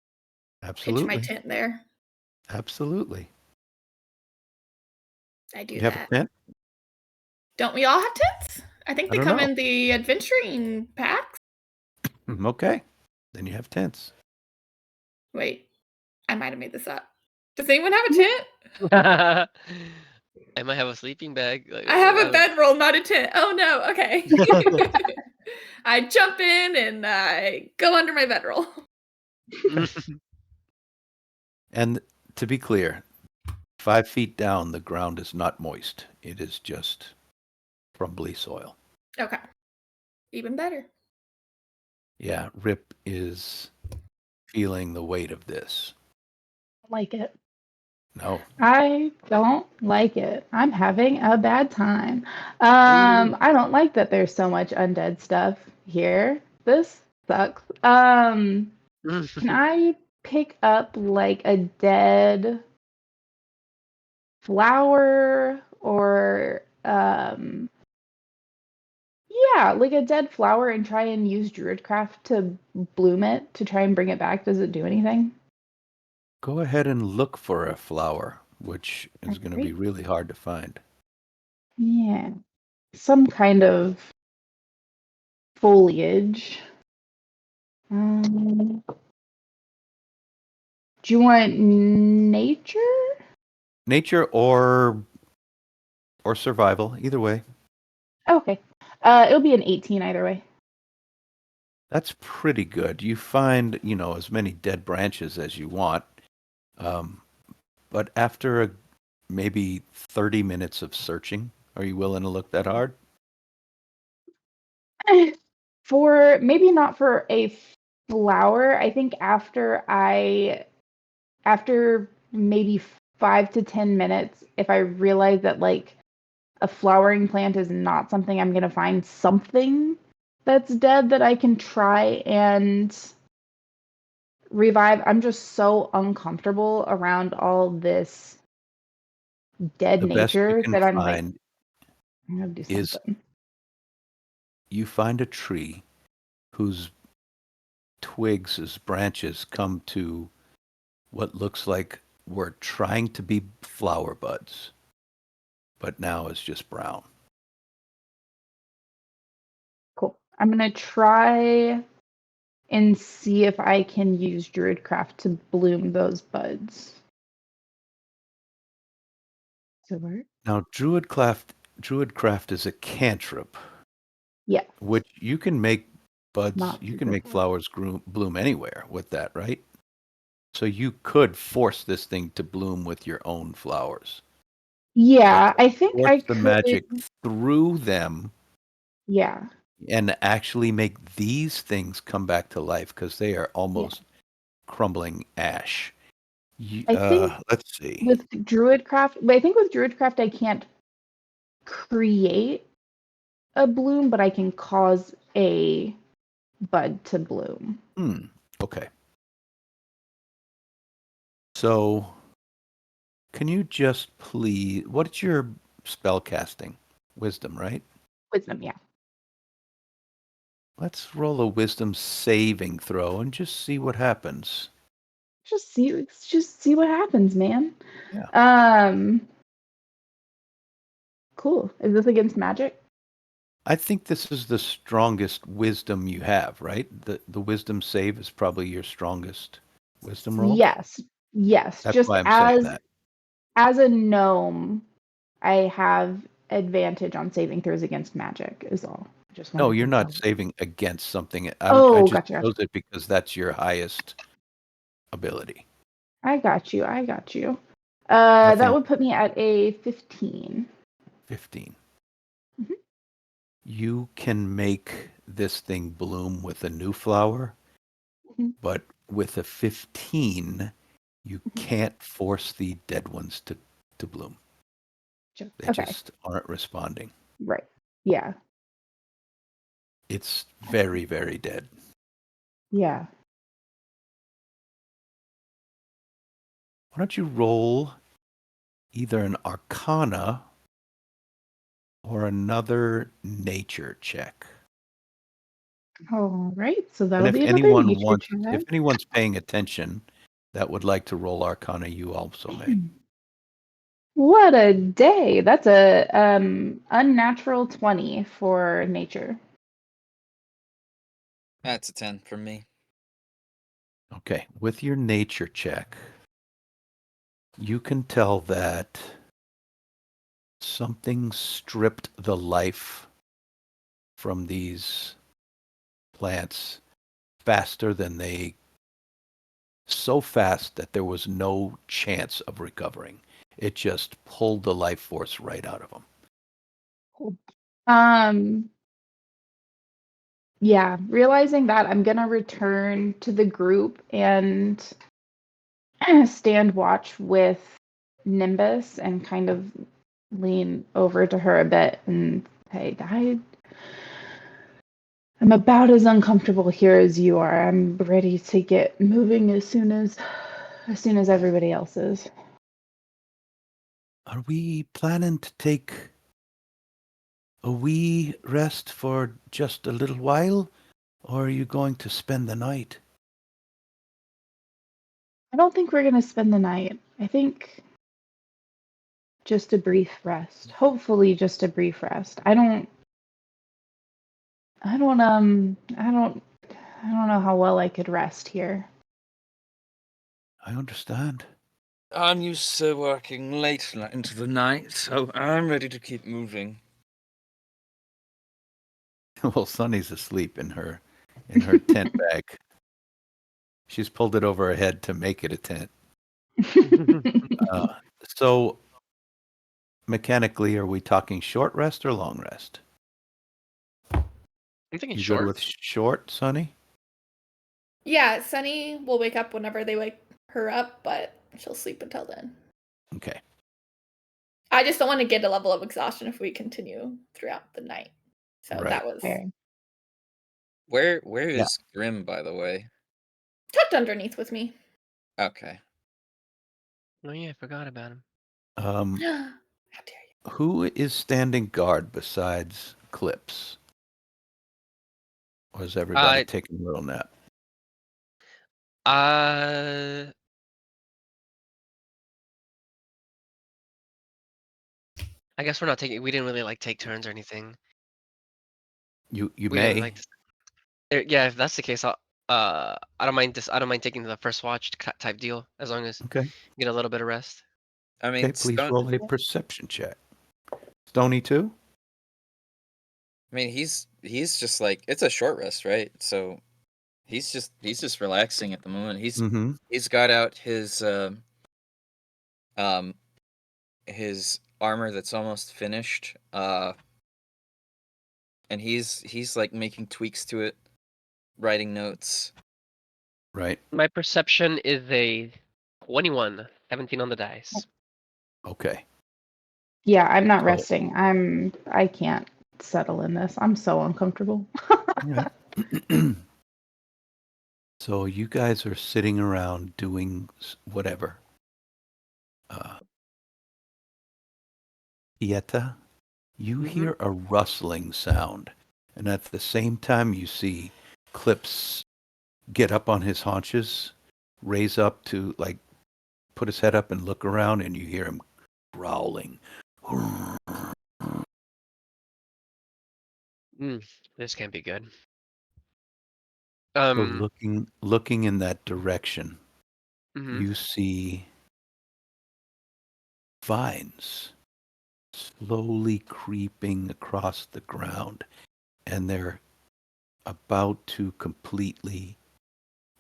S5: pitch my
S1: Absolutely.
S5: tent there?
S1: Absolutely.
S5: I do
S1: You have a
S5: that.
S1: tent?
S5: Don't we all have tents? I think
S1: I
S5: they
S1: don't
S5: come
S1: know.
S5: in the adventuring packs.
S1: Okay. Then you have tents.
S5: Wait, I might have made this up. Does anyone have a tent?
S2: I might have a sleeping bag. Like,
S5: I have a bedroll, not a tent. Oh no, okay. I jump in and I go under my bedroll.
S1: And to be clear, 5 feet down, the ground is not moist. It is just crumbly soil.
S5: Okay. Even better.
S1: Yeah, Rip is feeling the weight of this.
S4: Like it.
S1: No.
S4: I don't like it. I'm having a bad time.
S2: Ooh.
S4: I don't like that there's so much undead stuff here. This sucks. Can I pick up like a dead flower or yeah, like a dead flower and try and use druidcraft to bloom it to try and bring it back? Does it do anything?
S1: Go ahead and look for a flower, which is going to be
S4: Alright.
S1: really hard to find.
S4: Yeah. Some kind of foliage. Do you want nature?
S1: Nature or survival, either way.
S4: Okay. It'll be an 18 either way.
S1: That's pretty good. You find, as many dead branches as you want. But after maybe 30 minutes of searching, are you willing to look that hard?
S4: For maybe not for a flower, I think after maybe 5 to 10 minutes, if I realize that like a flowering plant is not something I'm gonna find something that's dead that I can try and revive. I'm just so uncomfortable around all this dead
S1: The best you
S4: nature
S1: can
S4: that I'm like,
S1: find
S4: I'm gonna do
S1: is
S4: something.
S1: you find a tree whose twigs, whose branches come to what looks like were trying to be flower buds, but now is just brown.
S4: Cool. I'm gonna try and see if I can use Druidcraft to bloom those buds. Does it work?
S1: Now, Druidcraft is a cantrip,
S4: Yeah,
S1: which you can make buds,
S4: not
S1: you can
S4: super
S1: make
S4: cool.
S1: flowers bloom anywhere with that, right? So you could force this thing to bloom with your own flowers.
S4: Yeah,
S1: But
S4: I think
S1: force
S4: I
S1: the
S4: could.
S1: magic through them
S4: Yeah,
S1: and actually make these things come back to life because they are
S4: yeah.
S1: almost crumbling ash.
S4: I think
S1: Let's see.
S4: with Druidcraft, but I think with Druidcraft I can't create a bloom, but I can cause a bud to bloom.
S1: Okay. So, can you just please? What's your spell casting? Wisdom, right?
S4: Wisdom, yeah.
S1: Let's roll a wisdom saving throw and just see what happens.
S4: Just see what happens, man.
S1: Yeah.
S4: Cool. Is this against magic?
S1: I think this is the strongest wisdom you have, right? The wisdom save is probably your strongest wisdom roll.
S4: Yes. Yes.
S1: That's
S4: Just
S1: why I'm saying that.
S4: as a gnome, I have advantage on saving throws against magic is all. I just
S1: No,
S4: wanted
S1: you're
S4: to
S1: not
S4: tell you.
S1: saving against something. I
S4: Oh,
S1: just
S4: gotcha, gotcha.
S1: chose it because that's your highest ability.
S4: I got you. I got you. That
S1: Nothing
S4: would put me at a 15.
S1: 15.
S4: Mhm.
S1: You can make this thing bloom with a new flower,
S4: Mhm.
S1: but with a 15, you
S4: Mhm.
S1: can't force the dead ones to bloom. They
S4: Okay.
S1: just aren't responding.
S4: Right. Yeah.
S1: It's very, very dead.
S4: Yeah.
S1: Why don't you roll either an arcana or another nature check?
S4: All right. So
S1: And
S4: that'll
S1: if
S4: be another
S1: anyone
S4: nature
S1: wants, if
S4: check.
S1: anyone's paying attention that would like to roll arcana, you also may.
S4: What a day. That's a unnatural 20 for nature.
S3: That's a 10 for me.
S1: Okay, with your nature check, you can tell that something stripped the life from these plants faster than they, so fast that there was no chance of recovering. It just pulled the life force right out of them.
S4: Cool. Yeah, realizing that I'm gonna return to the group and stand watch with Nimbus and kind of lean over to her a bit and say, I'm about as uncomfortable here as you are. I'm ready to get moving as soon as everybody else is.
S1: Are we planning to take a wee rest for just a little while, or are you going to spend the night?
S4: I don't think we're gonna spend the night. I think just a brief rest. Hopefully just a brief rest. I don't know how well I could rest here.
S1: I understand.
S3: I'm used to working late into the night, so I'm ready to keep moving.
S1: Well, Sunny's asleep in her tent bag. She's pulled it over her head to make it a tent. Uh, so mechanically, are we talking short rest or long rest?
S2: I'm thinking
S1: You good
S2: short.
S1: with short, Sunny?
S5: Yeah, Sunny will wake up whenever they wake her up, but she'll sleep until then.
S1: Okay.
S5: I just don't want to get a level of exhaustion if we continue throughout the night. So
S1: Right.
S5: that was
S4: Fair.
S3: Where
S1: Yeah.
S3: is Grim, by the way?
S5: tucked underneath with me.
S3: Okay.
S2: Oh yeah, I forgot about him.
S5: How dare you?
S1: Who is standing guard besides Clips? Or is everybody taking a little nap?
S2: I guess we're not taking. We didn't really like take turns or anything.
S1: You
S2: We didn't
S1: may.
S2: like. Yeah, if that's the case, I don't mind this. I don't mind taking the first watch type deal as long as
S1: Okay.
S2: get a little bit of rest.
S3: I mean,
S1: Okay, please roll a perception check. Stony too?
S3: I mean, he's just like, it's a short rest, right? So he's just relaxing at the moment.
S1: Mm-hmm.
S3: He's got out his armor that's almost finished, and he's like making tweaks to it, writing notes.
S1: Right.
S2: My perception is a 21, 17 on the dice.
S1: Okay.
S4: Yeah, I'm not
S1: So-
S4: resting. I can't settle in this. I'm so uncomfortable.
S1: All right. So you guys are sitting around doing whatever. Pieta, you hear a rustling sound, and at the same time you see Clips get up on his haunches, raise up to like put his head up and look around, and you hear him growling.
S2: This can't be good.
S1: So looking in that direction,
S2: Mhm.
S1: you see vines slowly creeping across the ground, and they're about to completely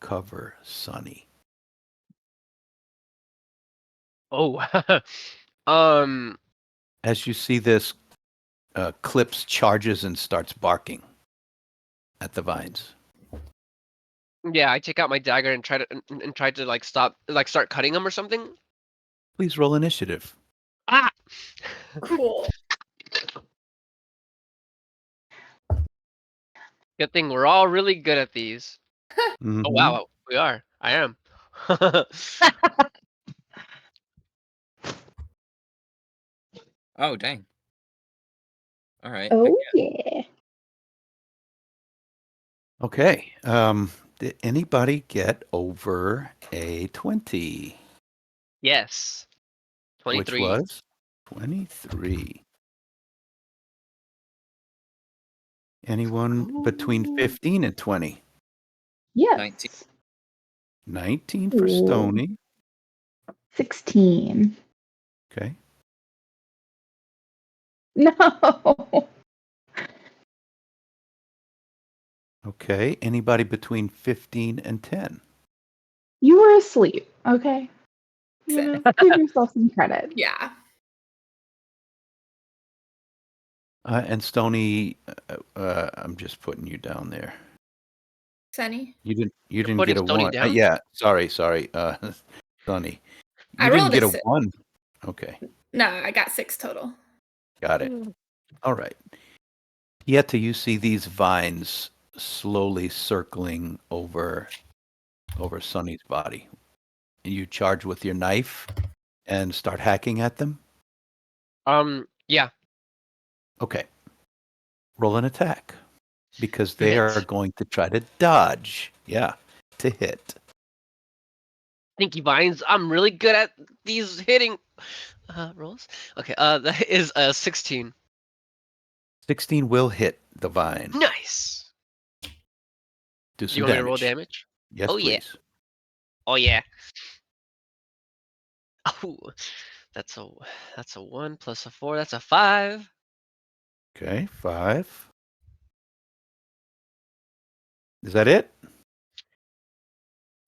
S1: cover Sunny.
S2: Oh, um,
S1: As you see this, Clips charges and starts barking at the vines.
S2: yeah. I take out my dagger and try to like stop, like start cutting them or something.
S1: Please roll initiative.
S2: Ah,
S5: Cool.
S2: good thing we're all really good at these.
S1: Mhm.
S2: Oh wow, we are. I am.
S3: Oh, dang. All right.
S4: Oh yeah.
S1: Okay. Did anybody get over a 20?
S2: Yes.
S1: Which
S2: 23.
S1: was 23. Anyone between
S4: Cool.
S1: 15 and 20?
S4: Yes.
S3: 19.
S1: 19 for
S4: Cool.
S1: Stony.
S4: 16.
S1: Okay.
S4: No.
S1: Okay. Anybody between 15 and 10?
S4: You were asleep, okay? You know, give yourself some credit.
S5: Yeah.
S1: And Stony, I'm just putting you down there.
S5: Sunny.
S1: You
S2: You're
S1: didn't
S2: putting
S1: get a
S2: Stony
S1: 1.
S2: down?
S1: Yeah, sorry. Stony.
S5: I
S1: You didn't
S5: rolled
S1: get
S5: a
S1: a
S5: si-
S1: 1. Okay.
S5: No, I got 6 total.
S1: Got it. All right. Yet till you see these vines slowly circling over Sonny's body. And you charge with your knife and start hacking at them.
S2: Yeah.
S1: Okay. Roll an attack. Because they
S2: Hit.
S1: are going to try to dodge. Yeah. To hit.
S2: Thank you, Vines. I'm really good at these hitting rolls. Okay, that is 16.
S1: 16 will hit the vine.
S2: Nice.
S1: Do
S2: You
S1: some
S2: want me to roll
S1: damage.
S2: damage?
S1: Yes,
S2: Oh, yeah.
S1: please.
S2: Oh yeah. Oh, that's a 1 plus a 4. That's a 5.
S1: Okay, 5. Is that it?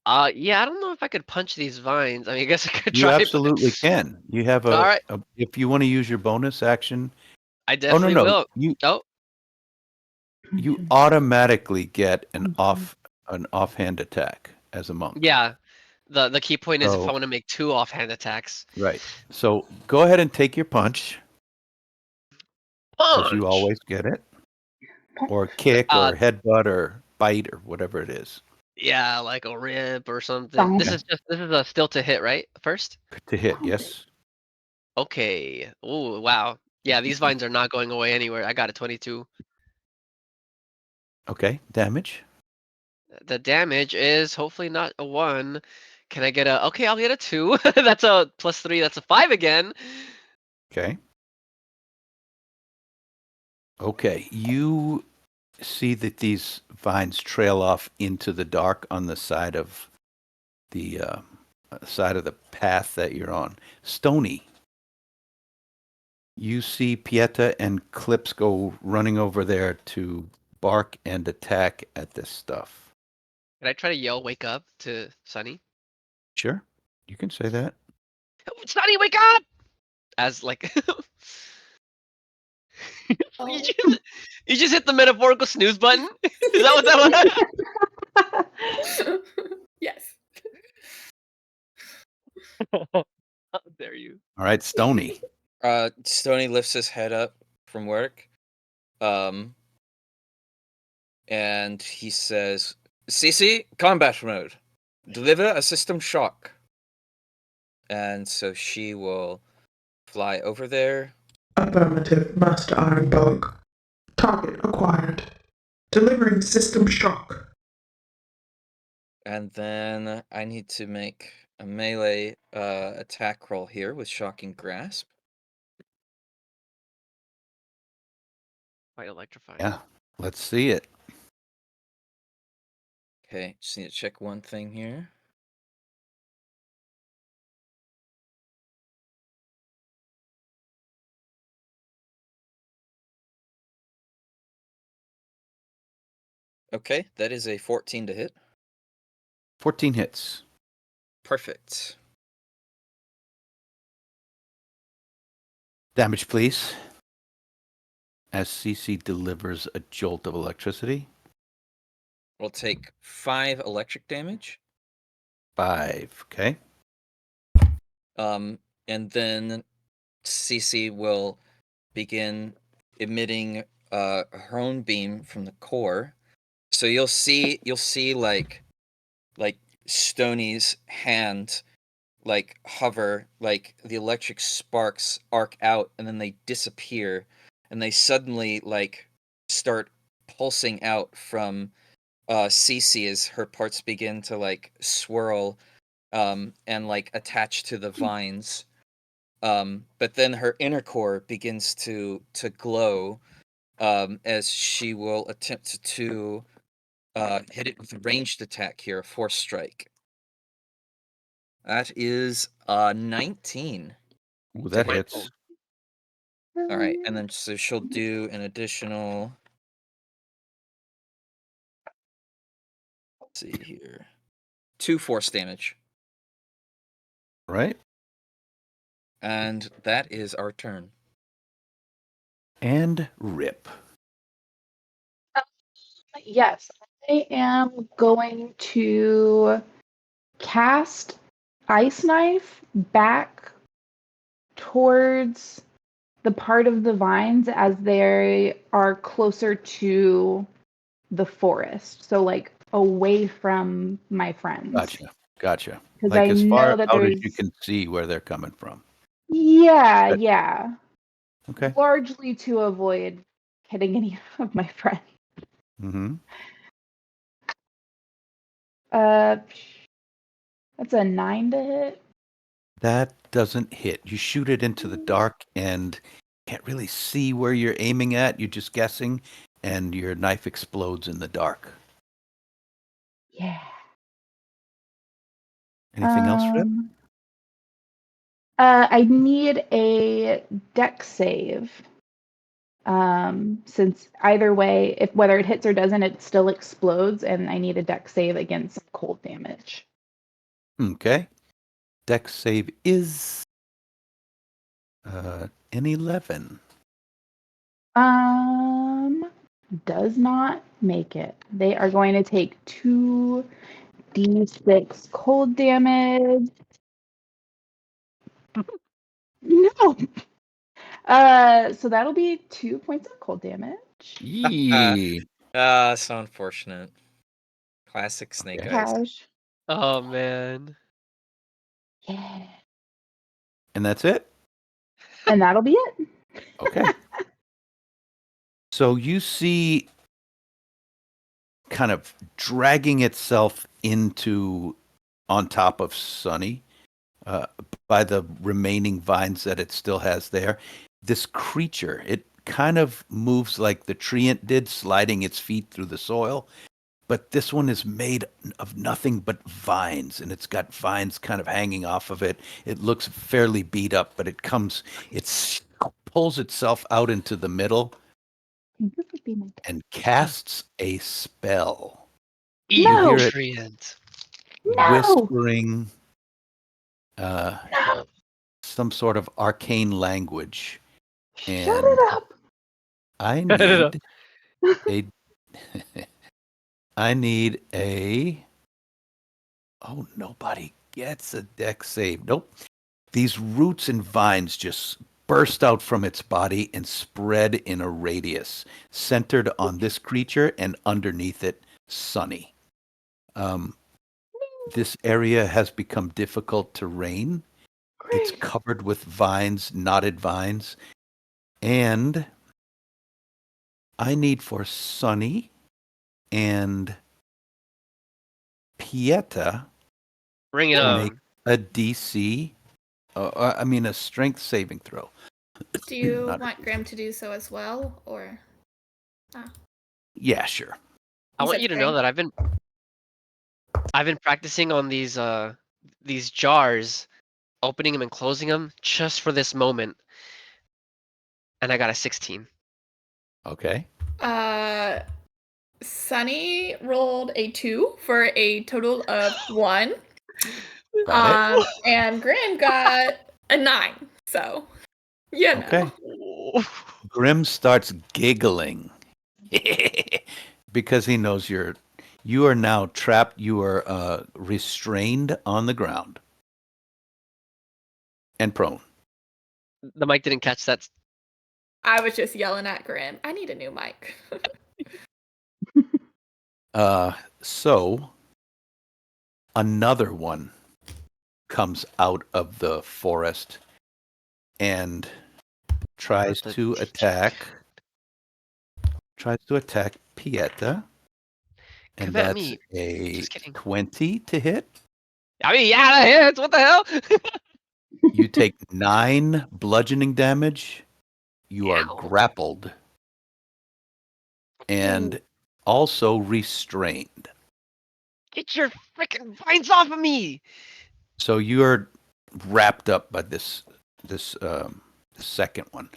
S2: Yeah. I don't know if I could punch these vines. I mean, I guess I could
S1: You
S2: try.
S1: absolutely can. You have
S2: All right.
S1: if you want to use your bonus action.
S2: I
S1: Oh, no,
S2: definitely
S1: no.
S2: will.
S1: You
S2: Oh,
S1: automatically get an off an offhand attack as a monk.
S2: Yeah. The key point is if I
S1: So-
S2: want to make 2 offhand attacks.
S1: Right. So go ahead and take your punch, because you
S2: Punch!
S1: always get it. Or kick
S2: Uh,
S1: or headbutt or bite or whatever it is
S2: Yeah, like a rib or something.
S4: Bonk.
S2: This is a still to hit, right? First?
S1: to hit. Yes.
S2: Okay. Oh, wow. Yeah, these vines are not going away anywhere. I got a 22.
S1: Okay. Damage.
S2: The damage is hopefully not a 1. Can I get a... Okay, I'll get a 2. That's a +3. That's a 5 again.
S1: Okay. Okay. You see that these vines trail off into the dark on the side of the path that you're on. Stony. You see Pieta and Clips go running over there to bark and attack at this stuff.
S2: Can I try to yell wake up to Sunny?
S1: Sure. You can say that.
S2: Sunny, wake up! As like...
S5: Oh.
S2: you just hit the metaphorical snooze button? Is that what that was?
S5: Yes.
S2: How dare you?
S1: All right, Stony.
S3: Stony lifts his head up from work, and he says, "Cece, combat mode. Deliver a system shock." And so she will fly over there.
S6: Affirmative, Master Ironbog. Target acquired. Delivering system shock.
S3: And then I need to make a melee attack roll here with Shocking Grasp.
S2: Quite electrifying.
S1: Yeah. Let's see it.
S3: Okay, just need to check one thing here. Okay, that is a 14 to hit.
S1: 14 hits.
S3: Perfect.
S1: Damage, please. As CC delivers a jolt of electricity.
S3: We'll take 5 electric damage.
S1: 5. Okay.
S3: And then Cece will begin emitting her own beam from the core. So you'll see like Stoney's hand like hover, like the electric sparks arc out and then they disappear and they suddenly like start pulsing out from Cece as her parts begin to like swirl and like attach to the vines. But then her inner core begins to glow as she will attempt to hit it with a ranged attack here, a force strike. That is 19.
S1: Ooh, that
S2: Wait,
S1: hits.
S3: All right, and then so she'll do an additional. Let's see here, 2 force damage,
S1: Right.
S3: and that is our turn.
S1: And rip.
S4: Yes, I am going to cast Ice Knife back towards the part of the vines as they are closer to the forest. So, like, away from my friends.
S1: Gotcha.
S4: Because
S1: Like
S4: I
S1: as
S4: know
S1: far
S4: that
S1: out as
S4: there's.
S1: you can see where they're coming from.
S4: Yeah,
S1: Good.
S4: yeah.
S1: Okay.
S4: Largely to avoid hitting any of my friends.
S1: Mm-hmm.
S4: That's a 9 to hit.
S1: That doesn't hit. You shoot it into the dark and can't really see where you're aiming at. You're just guessing, and your knife explodes in the dark.
S4: Yeah.
S1: Anything else, Rip?
S4: I need a dex save. Since either way, if whether it hits or doesn't, it still explodes, and I need a dex save against some cold damage.
S1: Okay. Dex save is an 11.
S4: does not make it. They are going to take 2d6 cold damage. No. So that'll be 2 points of cold damage.
S1: Yee.
S3: So unfortunate. Classic Snake
S2: Okay.
S3: Eyes.
S4: Cash.
S2: Oh man.
S4: Yeah.
S1: And that's it?
S4: And that'll be it.
S1: Okay. So you see kind of dragging itself into on top of Sunny by the remaining vines that it still has there. This creature, it kind of moves like the treant did, sliding its feet through the soil. But this one is made of nothing but vines, and it's got vines kind of hanging off of it. It looks fairly beat up, but it pulls itself out into the middle
S4: This would be my
S1: and casts a spell,
S4: No!
S1: hear it.
S2: Treant.
S4: No!
S1: Whispering
S4: No!
S1: some sort of arcane language. And
S4: Shut it up!
S1: I
S2: Shut it up.
S1: need a I need a oh, nobody gets a dex save. Nope. These roots and vines just burst out from its body and spread in a radius, centered on this creature and underneath it, Sunny. This area has become difficult terrain. It's
S4: Great.
S1: covered with vines, knotted vines. And I need for Sunny and Pieta
S2: Bring it
S1: to
S2: on.
S1: make a DC, a strength saving throw.
S5: Do you
S1: Not-
S5: want Graham to do so as well, or?
S1: Yeah, sure.
S2: I want
S5: said
S2: you to know
S5: Graham?
S2: that I've been practicing on these jars, opening them and closing them just for this moment, and I got a 16.
S1: Okay.
S5: Sunny rolled a 2 for a total of 1.
S1: Got it.
S5: And Graham got a 9. So, you know.
S1: Okay. Grim starts giggling because he knows you are now trapped. You are restrained on the ground and prone.
S2: The mic didn't catch that.
S5: I was just yelling at Graham. I need a new mic.
S1: So another one comes out of the forest and tries to attack Pieta. And
S2: Come at
S1: that's
S2: me.
S1: a
S2: Just kidding.
S1: 20 to hit.
S2: I mean, yeah, that hits. What the hell?
S1: You take 9 bludgeoning damage. You are
S2: Ow.
S1: grappled and also restrained.
S2: Get your freaking vines off of me!
S1: So you're wrapped up by this second one.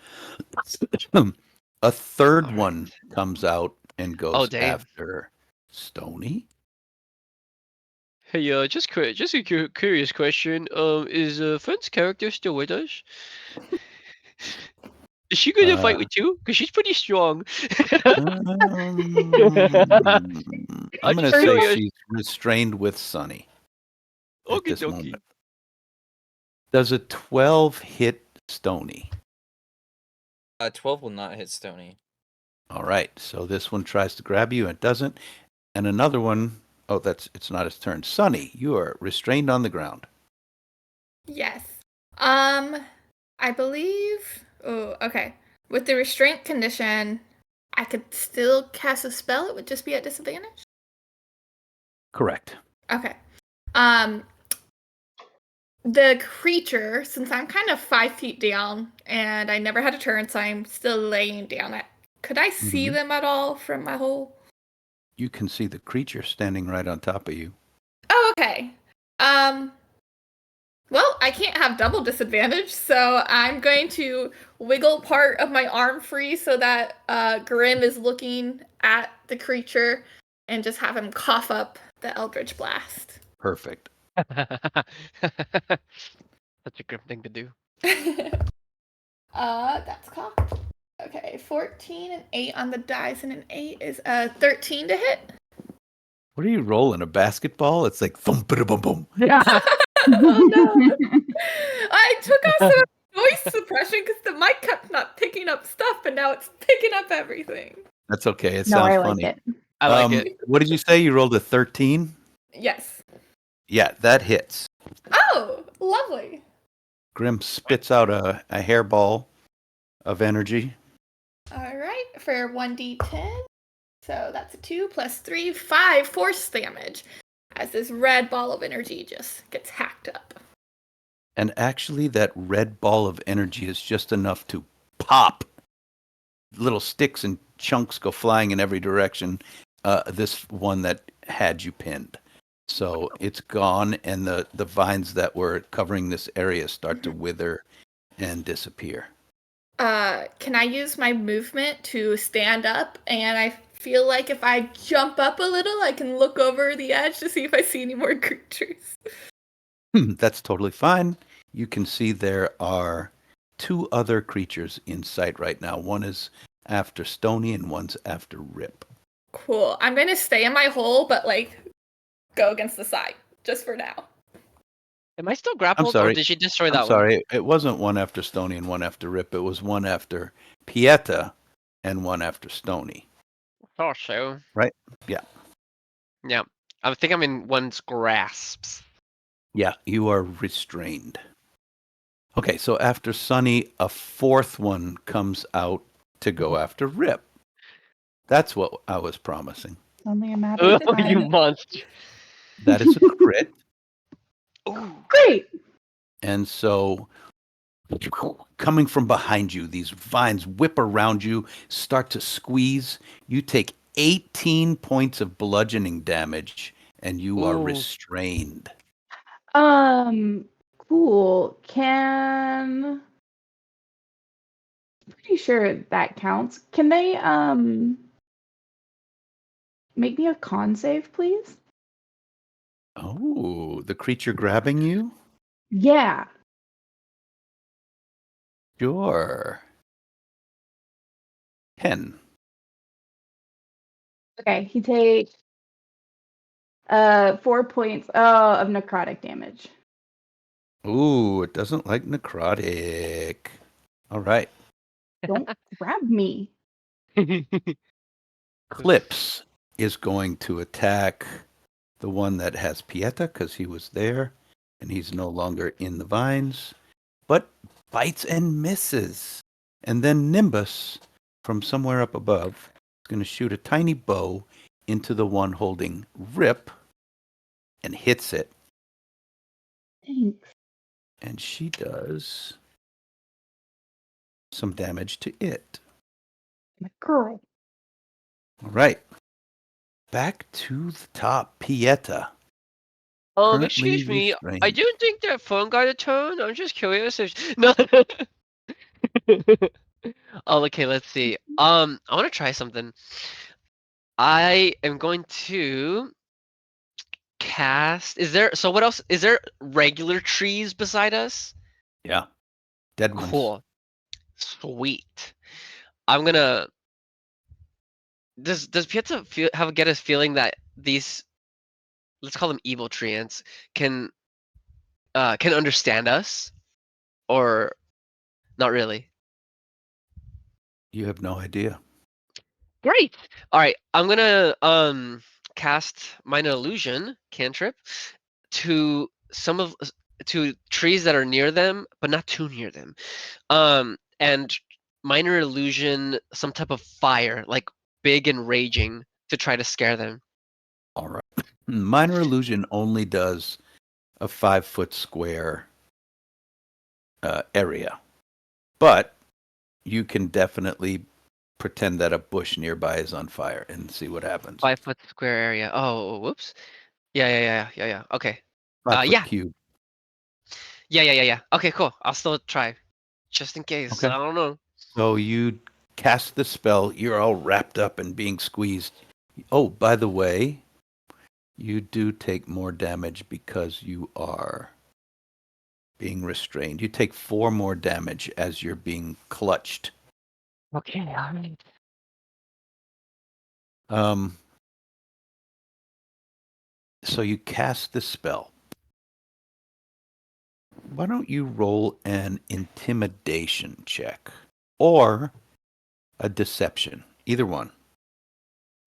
S1: A third
S2: All right.
S1: one comes out and goes
S2: Oh, damn.
S1: after Stony.
S2: Hey, just a curious question. Is Friend's character still with us? Is she gonna fight with you? Cause she's pretty strong.
S1: I'm
S2: I'm
S1: going to
S2: just
S1: say
S2: curious.
S1: she's restrained with Sunny at
S2: Okie
S1: this
S2: dokie.
S1: moment. Does a 12 hit Stony?
S3: 12 will not hit Stony.
S1: All right. So this one tries to grab you and it doesn't. And another one, it's not his turn. Sunny, you are restrained on the ground.
S5: Yes. I believe. Oh, okay. With the restraint condition, I could still cast a spell. It would just be at disadvantage.
S1: Correct.
S5: Okay. The creature, since I'm kind of 5 feet down and I never had a turn, so I'm still laying down. Could I see
S1: Mhm.
S5: them at all from my hole?
S1: You can see the creature standing right on top of you.
S5: Oh, okay. Well, I can't have double disadvantage, so I'm going to wiggle part of my arm free so that Grim is looking at the creature and just have him cough up the Eldritch Blast.
S1: Perfect.
S2: That's a grim thing to do.
S5: That's cocked. Okay, 14 and 8 on the dice, and an 8 is 13 to hit.
S1: What are you rolling? A basketball? It's like thump boom boom.
S2: Yeah.
S5: Oh no! I took off some noise suppression because the mic kept not picking up stuff, but now it's picking up everything.
S1: That's okay. It
S4: No,
S1: sounds
S4: I like
S1: funny.
S4: it.
S2: I like it.
S1: What did you say? You rolled a 13?
S5: Yes.
S1: Yeah, that hits.
S5: Oh, lovely.
S1: Grim spits out a hairball of energy.
S5: All right, for 1d10. So that's a 2 plus 3, 5 force damage as this red ball of energy just gets hacked up.
S1: And actually, that red ball of energy is just enough to pop. Little sticks and chunks go flying in every direction. This one that had you pinned. So it's gone, and the vines that were covering this area start to wither and disappear.
S5: Can I use my movement to stand up? And I feel like if I jump up a little, I can look over the edge to see if I see any more creatures.
S1: That's totally fine. You can see there are 2 other creatures in sight right now. One is after Stony and one's after Rip.
S5: Cool. I'm going to stay in my hole, but like go against the side just for now.
S2: Am I still
S1: I'm
S2: grappled, or
S1: sorry.
S2: did she destroy
S1: I'm
S2: that one?
S1: sorry. It wasn't one after Stony and one after Rip. It was one after Pieta and one after Stony.
S2: Oh, so.
S1: Right? Yeah.
S2: Yeah. I think I'm in one's grasps.
S1: Yeah, you are restrained. Okay, so after Sunny, a 4th one comes out to go after Rip. That's what I was promising.
S4: It's only a matter of
S2: Oh, you
S4: time.
S2: monster.
S1: That is a crit.
S2: Ooh.
S4: Great.
S1: And so, coming from behind you, these vines whip around you, start to squeeze. You take 18 points of bludgeoning damage, and you are
S2: Ooh.
S1: restrained.
S4: Cool. Pretty sure that counts. Can they make me a con save, please?
S1: Oh, the creature grabbing you?
S4: Yeah.
S1: Sure. 10.
S4: Okay, he takes 4 points of necrotic damage.
S1: Ooh, it doesn't like necrotic. All right.
S4: Don't grab me.
S1: Clips is going to attack the one that has Pieta because he was there and he's no longer in the vines, but bites and misses. And then Nimbus, from somewhere up above, is going to shoot a tiny bow into the one holding Rip and hits it.
S4: Thanks.
S1: And she does some damage to it.
S4: My girl.
S1: All right. Back to the top. Pieta.
S2: Excuse
S1: Currently
S2: me.
S1: restrained.
S2: I do think that phone got a tone. I'm just curious if no. Oh, okay. Let's see. I want to try something. I am going to cast. Is there? So what else? Is there regular trees beside us?
S1: Yeah. Dead ones.
S2: Cool. Sweet. I'm gonna. Does Pieta get a feeling that these, let's call them evil treants, can understand us, or not really?
S1: You have no idea.
S2: Great. All right, I'm gonna cast minor illusion cantrip to to trees that are near them, but not too near them. And minor illusion some type of fire, like big and raging, to try to scare them.
S1: All right. Minor illusion only does a 5-foot square area, but you can definitely pretend that a bush nearby is on fire and see what happens.
S2: 5-foot square area. Oh, whoops. Yeah. Okay.
S1: 5-foot
S2: Yeah.
S1: cube.
S2: Yeah. Okay, cool. I'll still try, just in case.
S1: Okay.
S2: I don't know.
S1: So you cast the spell. You're all wrapped up and being squeezed. Oh, by the way, you do take more damage because you are being restrained. You take 4 more damage as you're being clutched.
S2: Okay, all right.
S1: So you cast the spell. Why don't you roll an intimidation check or a deception? Either one.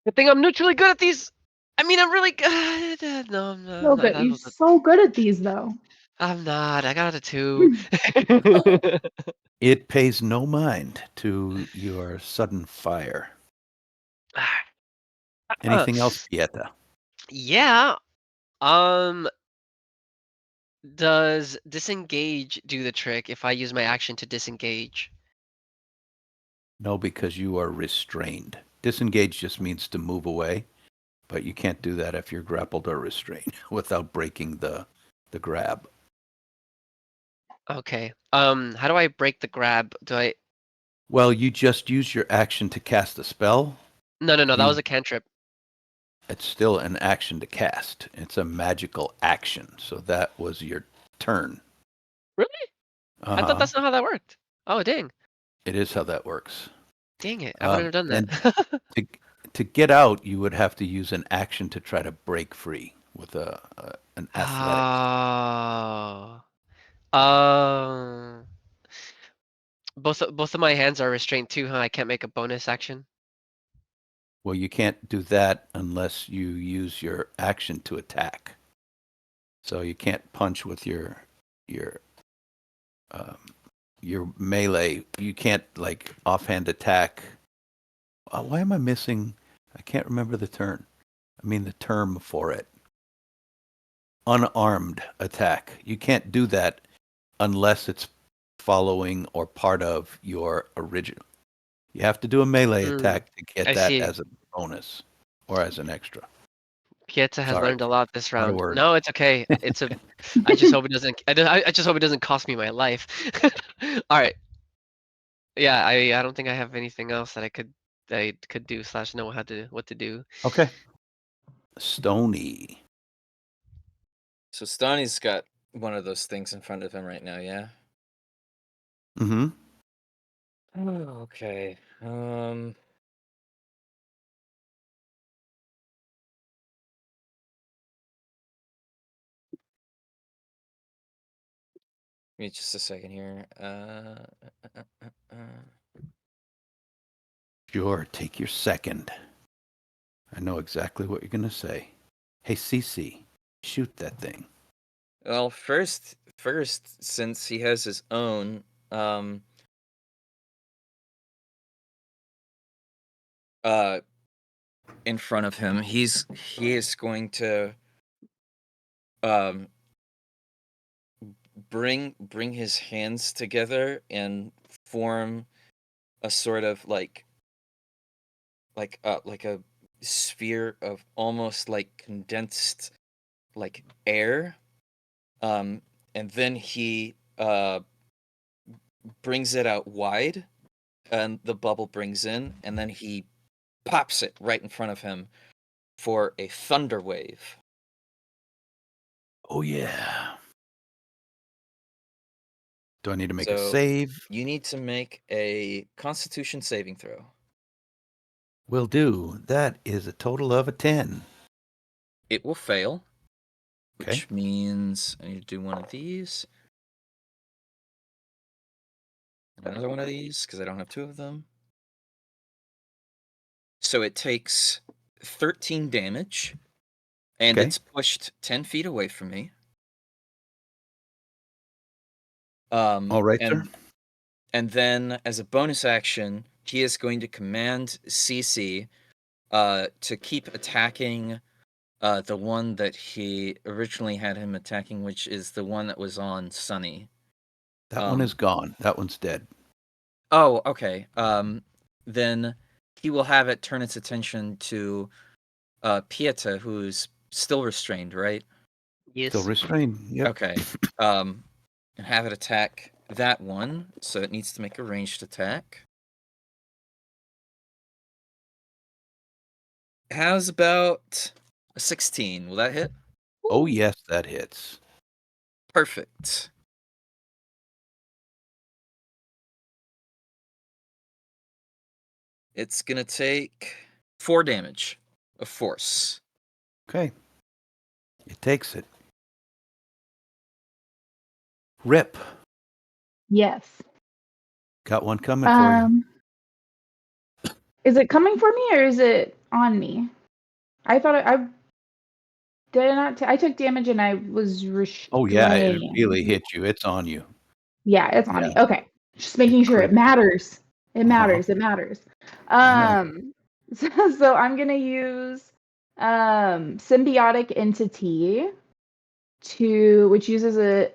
S2: Good thing I'm neutrally good at these. I mean, I'm really good. No, I'm
S4: So
S2: not.
S4: good. You're so good at these, though.
S2: I'm not. I got a 2.
S1: It pays no mind to your sudden fire. Anything else, Pieta?
S2: Yeah. Does disengage do the trick if I use my action to disengage?
S1: No, because you are restrained. Disengage just means to move away, but you can't do that if you're grappled or restrained without breaking the grab.
S2: Okay. How do I break the grab? Do I?
S1: Well, you just use your action to cast the spell.
S2: No. That
S1: You
S2: was a cantrip.
S1: It's still an action to cast. It's a magical action. So that was your turn.
S2: Really? I thought
S1: Uh-huh.
S2: that's not how that worked. Oh, dang.
S1: It is how that works.
S2: Dang it. I wouldn't have done
S1: And
S2: that.
S1: to get out, you would have to use an action to try to break free with an athletics.
S2: Oh. Um. Both of my hands are restrained too, huh? I can't make a bonus action.
S1: Well, you can't do that unless you use your action to attack. So you can't punch with your um, your melee. You can't like offhand attack. Why am I missing? I can't remember the term. I mean the term for it. Unarmed attack. You can't do that unless it's following or part of your original. You have to do a melee attack to get
S2: I
S1: that
S2: see.
S1: as a bonus or as an extra.
S2: Pieta has
S1: Sorry,
S2: learned a lot this
S1: not a
S2: round.
S1: word.
S2: No, it's okay. It's a. I just hope it doesn't. I just hope it doesn't cost me my life. All right. Yeah, I don't think I have anything else that I could do / know what to do.
S1: Okay. Stony.
S3: So Stoney's got one of those things in front of him right now, yeah?
S1: Mm-hmm.
S3: Oh, okay. Give me just a second here.
S1: Sure, take your second. I know exactly what you're gonna say. Hey, Cece, shoot that thing.
S3: Well, first, since he has his own, in front of him, he is going to, bring his hands together and form a sort of like a sphere of almost like condensed like air, and then he brings it out wide, and the bubble brings in, and then he pops it right in front of him for a thunder wave.
S1: Oh yeah. Do I need to make a
S3: So
S1: save?
S3: you need to make a Constitution saving throw.
S1: Will do. That is a total of a 10.
S3: It will fail,
S1: Okay.
S3: which means I need to do one of these. Another one of these, because I don't have two of them. So it takes 13 damage, and
S1: Okay.
S3: it's pushed 10 feet away from me.
S1: All right, sir.
S3: And then, as a bonus action, he is going to command CC to keep attacking the one that he originally had him attacking, which is the one that was on Sunny.
S1: That one is gone. That one's dead.
S3: Oh, okay. Then he will have it turn its attention to Pieta, who's still restrained, right?
S2: Yes.
S1: Still restrained. Yep.
S3: Okay. And have it attack that one, so it needs to make a ranged attack. How's about a 16? Will that hit?
S1: Oh yes, that hits.
S3: Perfect. It's gonna take 4 damage of force.
S1: Okay. It takes it. Rip.
S4: Yes.
S1: Got one coming for you.
S4: Is it coming for me or is it on me? I thought I did not. I took damage and I was restrained.
S1: Oh, yeah. It really hit you. It's on you.
S4: Yeah, it's on
S1: Yeah.
S4: me. Okay. Just making sure it matters. It
S1: Uh-huh.
S4: matters. It matters.
S1: I know.
S4: So I'm gonna use symbiotic entity which is a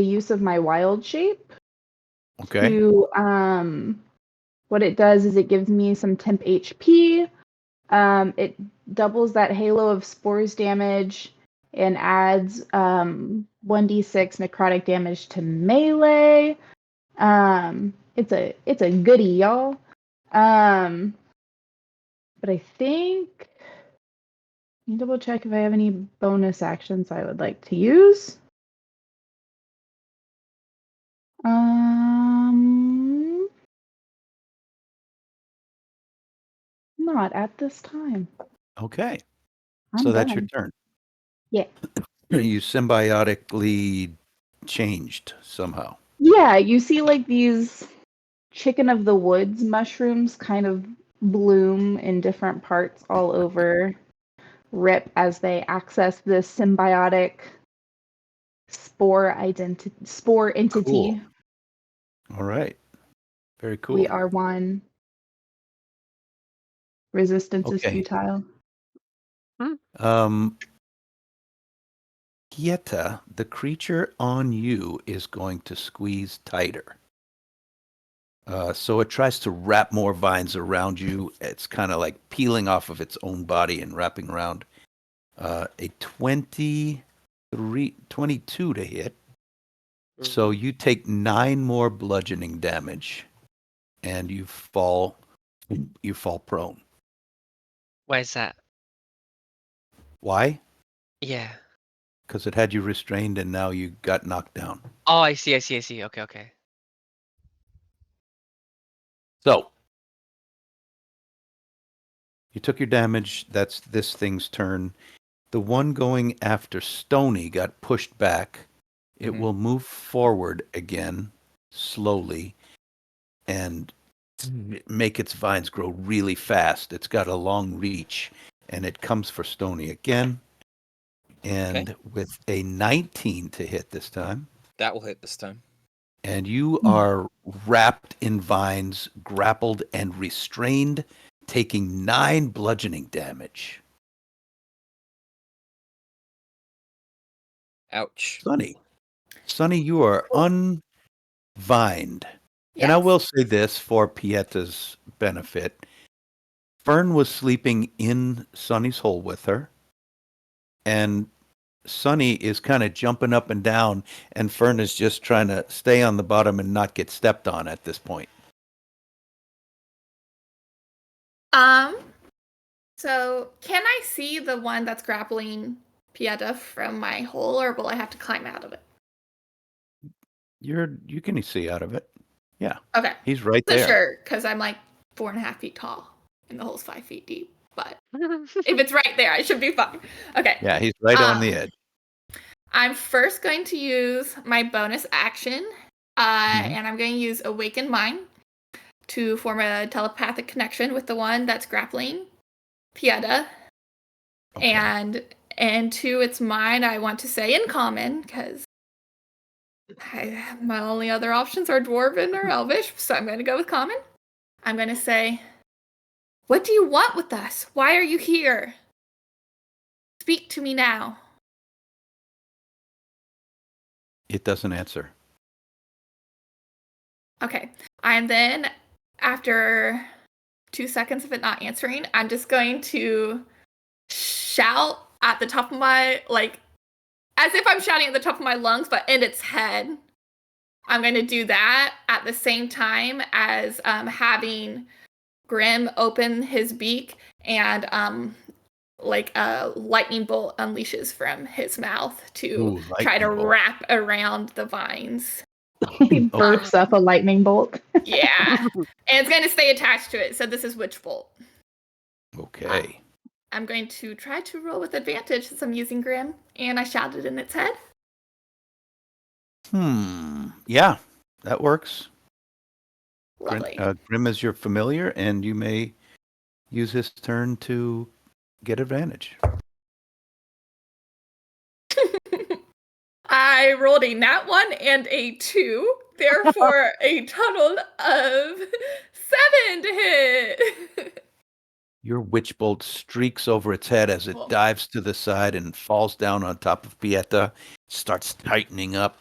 S4: use of my wild shape.
S1: Okay.
S4: What it does is it gives me some temp HP. It doubles that halo of spores damage and adds 1d6 necrotic damage to melee. It's a goodie, y'all. But I think let me double check if I have any bonus actions I would like to use. Not at this time.
S1: Okay.
S4: I'm
S1: So that's your
S4: done.
S1: turn.
S4: Yeah.
S1: You symbiotically changed somehow.
S4: Yeah, you see like these chicken of the woods mushrooms kind of bloom in different parts all over Rip as they access this symbiotic spore entity.
S1: Cool. All right. Very cool.
S4: We are one. Resistance is
S1: Okay.
S4: futile.
S1: Kieta, the creature on you is going to squeeze tighter. So it tries to wrap more vines around you. It's kind of like peeling off of its own body and wrapping around. A 22 to hit. So you take 9 more bludgeoning damage, and you fall prone.
S2: Why is that?
S1: Why?
S2: Yeah.
S1: Because it had you restrained, and now you got knocked down.
S2: Oh, I see. Okay.
S1: So you took your damage. That's this thing's turn. The one going after Stony got pushed back. It will move forward again, slowly, and make its vines grow really fast. It's got a long reach, and it comes for Stony again. And with a 19 to hit this time.
S3: That will hit this time.
S1: And you are wrapped in vines, grappled and restrained, taking 9 bludgeoning damage.
S3: Ouch.
S1: Sonny, you are unvined.
S5: Yes.
S1: And I will say this for Pieta's benefit. Fern was sleeping in Sonny's hole with her. And Sonny is kind of jumping up and down, and Fern is just trying to stay on the bottom and not get stepped on at this point.
S5: So can I see the one that's grappling Pieta from my hole, or will I have to climb out of it?
S1: You can see out of it. Yeah.
S5: Okay.
S1: He's right
S5: So
S1: there.
S5: sure, because I'm like 4.5 feet tall and the hole's 5 feet deep. But if it's right there, I should be fine. Okay.
S1: Yeah, he's right on the edge.
S5: I'm first going to use my bonus action, and I'm going to use Awaken Mind to form a telepathic connection with the one that's grappling Pieta.
S1: Okay.
S5: And to its mind, I want to say in common, because my only other options are Dwarven or Elvish, so I'm going to go with common. I'm going to say, "What do you want with us? Why are you here? Speak to me now."
S1: It doesn't answer.
S5: Okay. I'm then, after 2 seconds of it not answering, I'm just going to shout at the top of my, like, as if I'm shouting at the top of my lungs, but in its head. I'm going to do that at the same time as having Grim open his beak and like a lightning bolt unleashes from his mouth to try to wrap around the vines.
S4: He burps up a lightning bolt.
S5: Yeah. And it's going to stay attached to it. So this is Witch Bolt.
S1: Okay.
S5: I'm going to try to roll with advantage since I'm using Grim, and I shot it in its head.
S1: Yeah, that works.
S5: Lovely.
S1: Grim is your familiar, and you may use his turn to get advantage.
S5: I rolled a nat 1 and a 2, therefore a total of 7 to hit.
S1: Your witch bolt streaks over its head as it dives to the side and falls down on top of Pieta, starts tightening up.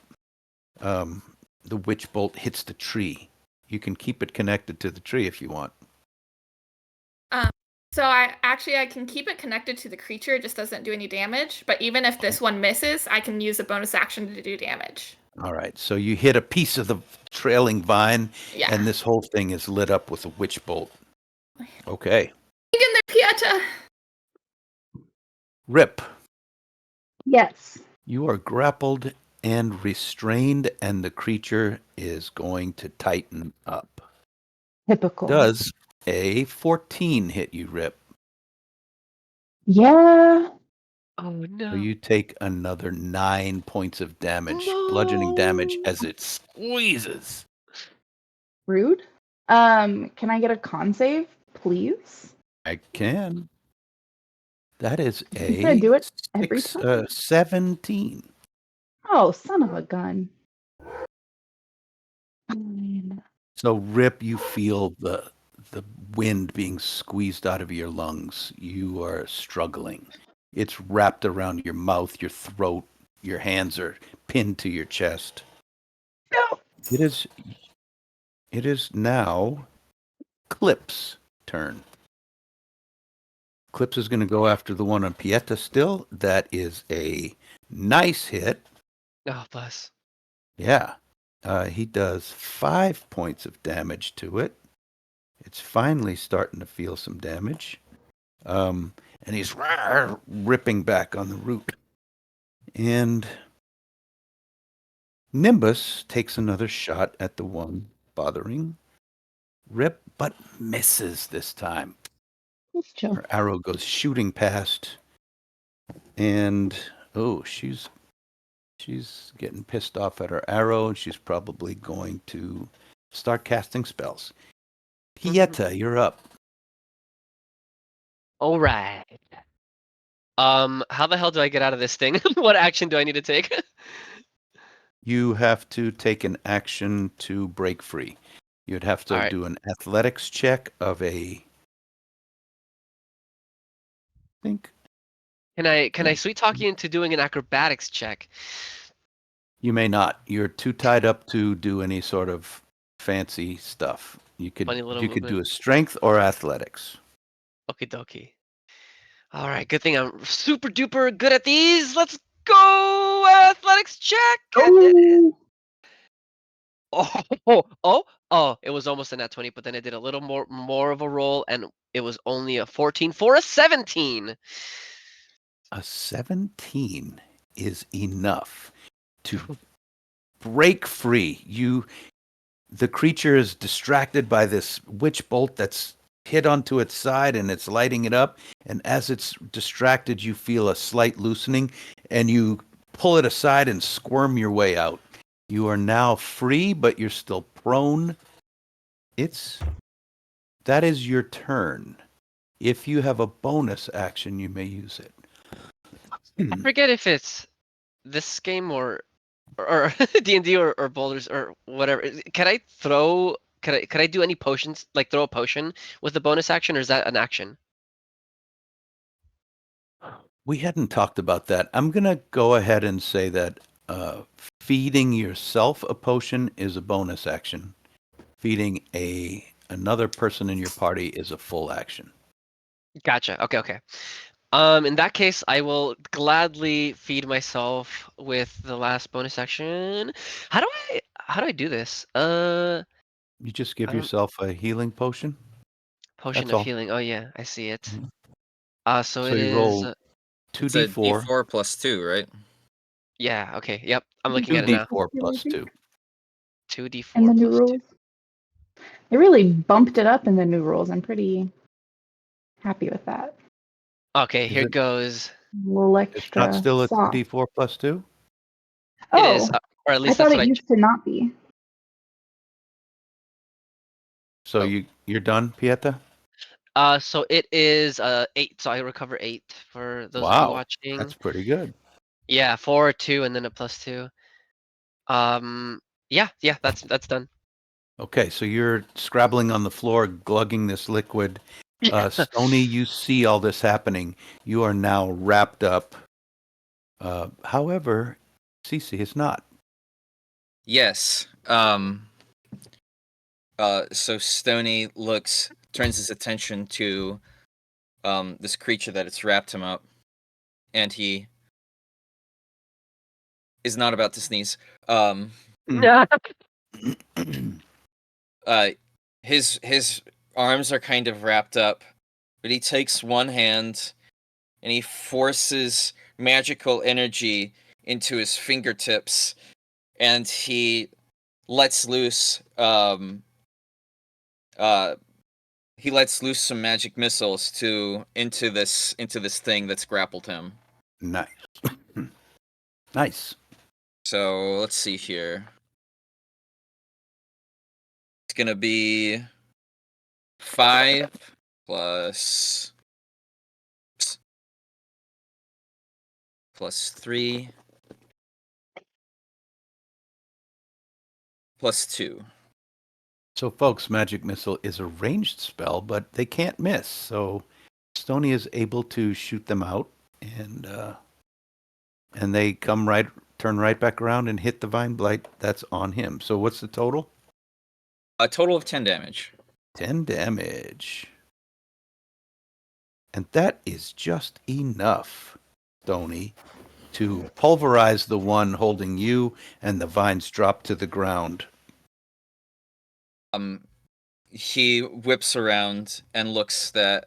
S1: The witch bolt hits the tree. You can keep it connected to the tree if you want.
S5: So I can keep it connected to the creature, it just doesn't do any damage. But even if this one misses, I can use a bonus action to do damage.
S1: All right, so you hit a piece of the trailing vine,
S5: Yeah.
S1: and this whole thing is lit up with a witch bolt. Okay.
S5: Hang in there, Pieta!
S1: Rip,
S4: Yes.
S1: you are grappled and restrained, and the creature is going to tighten up.
S4: Typical.
S1: Does a 14 hit you, Rip?
S4: Yeah.
S2: Oh no.
S1: So you take another 9 points of damage, bludgeoning damage, as it squeezes.
S4: Rude. Can I get a con save, please?
S1: I can. That is
S4: You gonna do it every
S1: six,
S4: time?
S1: 17.
S4: Oh, son of a gun. Fine.
S1: So, Rip, you feel the wind being squeezed out of your lungs. You are struggling. It's wrapped around your mouth, your throat. Your hands are pinned to your chest.
S4: No.
S1: It is now Clip's turn. Clips is going to go after the one on Pieta still. That is a nice hit.
S2: Oh, bless.
S1: Yeah. He does 5 points of damage to it. It's finally starting to feel some damage. And he's ripping back on the root. And Nimbus takes another shot at the one bothering Rip, but misses this time.
S4: Let's chill.
S1: Her arrow goes shooting past. And, she's getting pissed off at her arrow, and she's probably going to start casting spells. Pieta, you're up.
S2: All right. How the hell do I get out of this thing? What action do I need to take?
S1: You have to take an action to break free. You'd have to
S2: All right.
S1: do an athletics check of I think
S2: Can I sweet talk you into doing an acrobatics check?
S1: you may not. You're too tied up to do any sort of fancy stuff. You could
S2: Funny little
S1: do a
S2: movement.
S1: strength or athletics.
S2: Okie dokie. All right, good thing I'm super duper good at these. Let's go athletics check. Oh, it was almost a nat 20, but then I did a little more of a roll, and it was only a 14 for a 17.
S1: A 17 is enough to break free. The creature is distracted by this witch bolt that's hit onto its side and it's lighting it up. And as it's distracted, you feel a slight loosening and you pull it aside and squirm your way out. You are now free, but you're still prone. That is your turn. If you have a bonus action, you may use it.
S2: I forget if it's this game or D&D or Boulders or whatever. Can I throw? Could I do any potions? Like throw a potion with the bonus action, or is that an action?
S1: We hadn't talked about that. I'm going to go ahead and say that feeding yourself a potion is a bonus action. Feeding another person in your party is a full action.
S2: Gotcha. Okay. In that case, I will gladly feed myself with the last bonus action. How do I do this?
S1: You just give
S2: I don't
S1: yourself a healing potion.
S2: potion
S1: That's
S2: of
S1: all.
S2: healing. Oh yeah, I see it.
S1: Mhm.
S2: So
S1: So
S2: it
S1: you
S2: is.
S1: roll
S3: It's a
S1: 2d4.
S3: D4 plus 2, right?
S2: Yeah. Okay. Yep. I'm looking at it now.
S1: 2d4 plus 2.
S2: 2d4
S4: in the new
S2: plus 2.
S4: rules. They really bumped it up in the new rules. I'm pretty happy with that.
S2: Okay,
S1: Is
S2: here
S1: it-
S2: goes.
S4: A little
S1: It's not
S4: extra
S1: still a
S4: soft.
S1: D4 plus 2?
S2: It is,
S4: Oh,
S2: or at
S4: I
S2: least
S4: thought
S2: that's
S4: it
S2: what
S4: used to not be.
S1: So
S2: Oh.
S1: you're done, Pieta?
S2: So it is 8. So I recover 8 for those of you
S1: Wow,
S2: watching.
S1: that's pretty good.
S2: Yeah, 4, 2, and then a plus 2. Yeah, that's done.
S1: Okay, so you're scrabbling on the floor, glugging this liquid. Stony, you see all this happening. You are now wrapped up. However, Cece is not.
S3: Yes. So Stony turns his attention to this creature that it's wrapped him up, and he is not about to sneeze. His arms are kind of wrapped up, but he takes one hand and he forces magical energy into his fingertips, and he lets loose some magic missiles into this thing that's grappled him.
S1: Nice. Nice.
S3: So let's see here. It's gonna be 5 plus 3 plus 2.
S1: So, folks, Magic Missile is a ranged spell, but they can't miss. So, Stony is able to shoot them out, and they turn right back around and hit the Vine Blight that's on him. So, what's the total?
S3: A total of 10 damage.
S1: 10 damage. And that is just enough, Stony, to pulverize the one holding you, and the vines drop to the ground.
S3: He whips around and looks that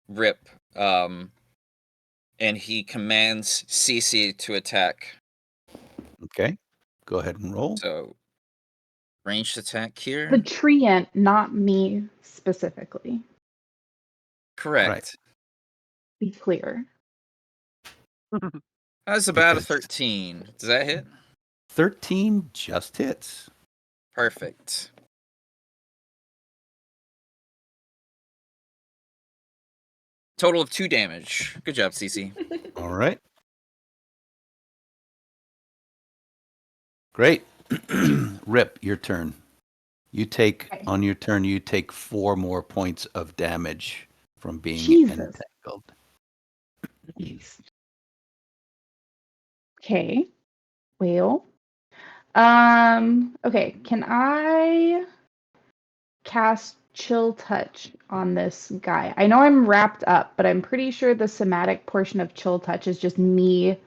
S3: Rip, and he commands Cece to attack.
S1: Okay, go ahead and roll.
S3: So, ranged attack here.
S4: The treant, not me specifically.
S3: Correct.
S1: Right.
S4: Be clear.
S3: That's about a
S1: Because
S3: 13. Does that hit?
S1: 13 just hits.
S3: Perfect. Total of 2 damage. Good job, Cece.
S1: All right. Great. Rip, your turn. On your turn, you take 4 more points of damage from being
S4: Jesus.
S1: entangled.
S4: Okay. Well. Okay, can I cast Chill Touch on this guy? I know I'm wrapped up, but I'm pretty sure the somatic portion of Chill Touch is just me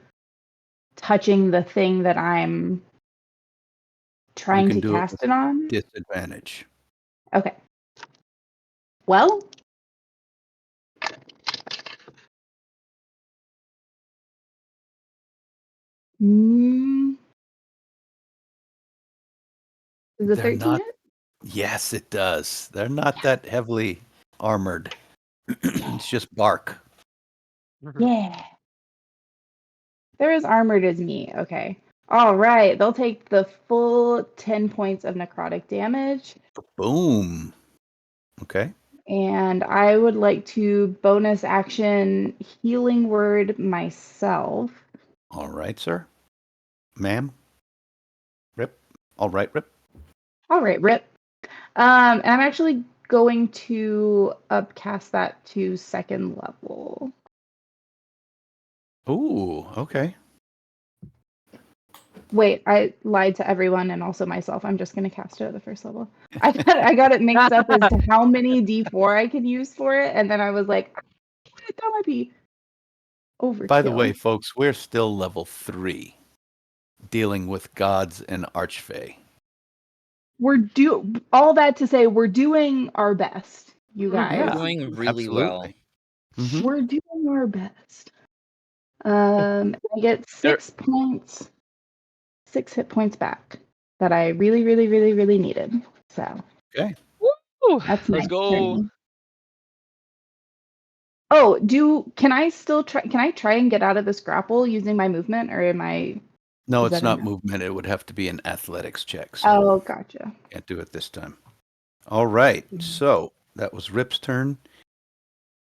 S4: touching the thing that I'm trying to
S1: do it
S4: cast
S1: with
S4: it on.
S1: disadvantage.
S4: Okay. Well, does the
S1: They're
S4: 13
S1: not.
S4: hit?
S1: Yes, it does. They're not that heavily armored. It's just bark.
S4: Yeah. They're as armored as me. Okay. All right. They'll take the full 10 points of necrotic damage.
S1: Boom. Okay.
S4: And I would like to bonus action healing word myself.
S1: All right, sir. Ma'am. Rip. All right, Rip.
S4: All right, Rip. And I'm actually going to upcast that to 2nd level.
S1: Ooh, okay.
S4: Wait, I lied to everyone and also myself. I'm just going to cast it at the 1st level. I got it mixed up as to how many D4 I could use for it, and then I was like, that might be overkill.
S1: By the way, folks, we're still level 3, dealing with gods and archfey.
S4: All that to say, we're doing our best, you guys.
S3: We're doing really well.
S1: Mhm.
S4: We're doing our best. I get 6 points. 6 hit points back that I really, really, really, really needed. So
S1: Okay.
S2: Woo!
S4: that's
S2: Let's
S4: nice.
S2: go.
S4: Turning. Oh, can I still try? Can I try and get out of this grapple using my movement, or am I?
S1: No,
S4: Is
S1: it's
S4: that
S1: not
S4: enough?
S1: movement. It would have to be an athletics check. So
S4: Oh, gotcha.
S1: can't do it this time. All right. So that was Rip's turn.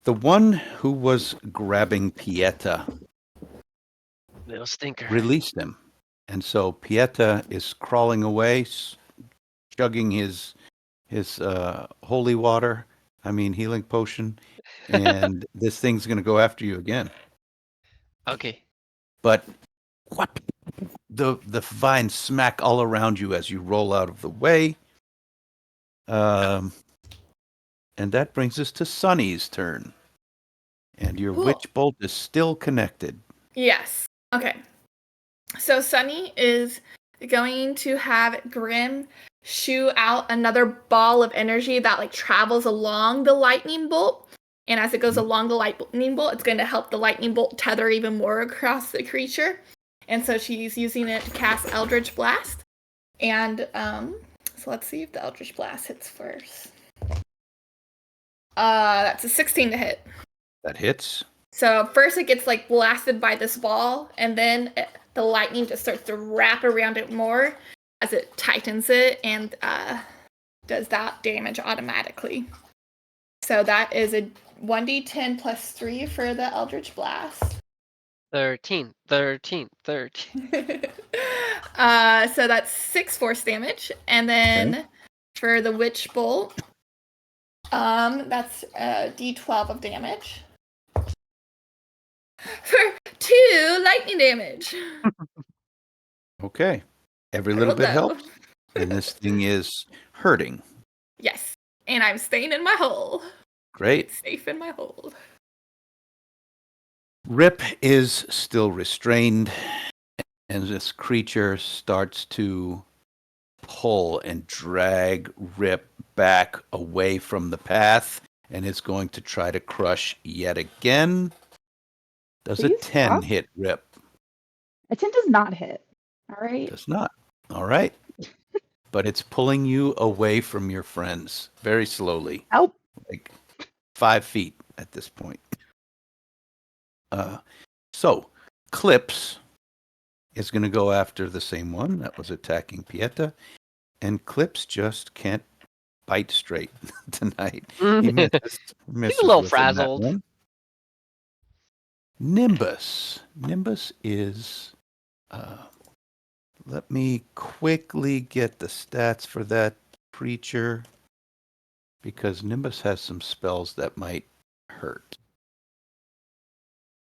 S1: The one who was grabbing Pieta
S2: Little stinker.
S1: released him. And so Pieta is crawling away, chugging his holy water, healing potion, and this thing's going to go after you again.
S2: Okay.
S1: But what? The vines smack all around you as you roll out of the way. And that brings us to Sunny's turn. And your
S5: Cool.
S1: witch bolt is still connected.
S5: Yes. Okay. So Sunny is going to have Grim shoot out another ball of energy that like travels along the lightning bolt. And as it goes along the lightning bolt, it's going to help the lightning bolt tether even more across the creature. And so she's using it to cast Eldritch Blast. And so let's see if the Eldritch Blast hits first. That's a 16 to hit.
S1: That hits.
S5: So first it gets like blasted by this ball, and then the lightning just starts to wrap around it more as it tightens it and does that damage automatically. So that is a 1d10 plus 3 for the Eldritch Blast.
S2: 13.
S5: So that's 6 force damage. And then for the Witch Bolt, that's a d12 of damage. For 2 lightning damage.
S1: Okay. Every little bit helps. And this thing is hurting.
S5: Yes. And I'm staying in my hole.
S1: Great.
S5: It's safe in my hole.
S1: Rip is still restrained, and this creature starts to pull and drag Rip back away from the path, and is going to try to crush yet again. Does a
S4: Please
S1: 10
S4: stop.
S1: hit Rip?
S4: A 10 does not hit. All right.
S1: Does not. All right. But it's pulling you away from your friends very slowly.
S4: Help.
S1: Like 5 feet at this point. So Clips is going to go after the same one that was attacking Pieta, and Clips just can't bite straight tonight. He misses
S2: He's a little
S1: with a nat
S2: frazzled.
S1: one. Nimbus. Nimbus is. Let me quickly get the stats for that creature, because Nimbus has some spells that might hurt.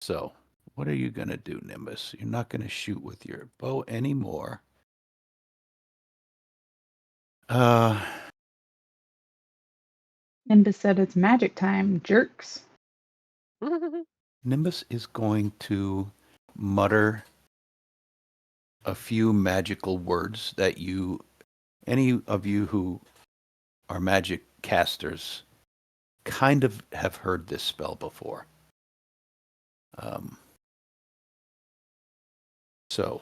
S1: So, what are you going to do, Nimbus? You're not going to shoot with your bow anymore.
S4: Nimbus said it's magic time. Jerks.
S1: Nimbus is going to mutter a few magical words that any of you who are magic casters, kind of have heard this spell before. So,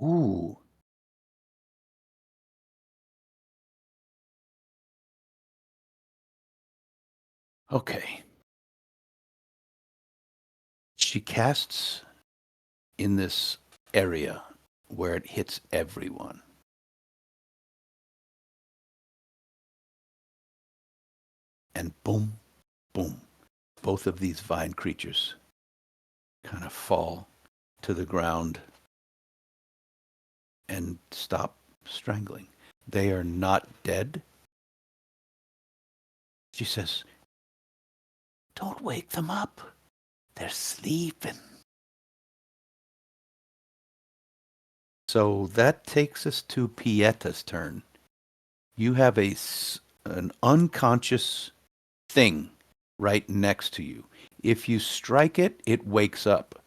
S1: ooh. Okay. She casts in this area where it hits everyone. And boom, boom, both of these vine creatures kind of fall to the ground and stop strangling. They are not dead. She says, "Don't wake them up. They're sleeping." So that takes us to Pieta's turn. You have an unconscious thing right next to you. If you strike it, it wakes up.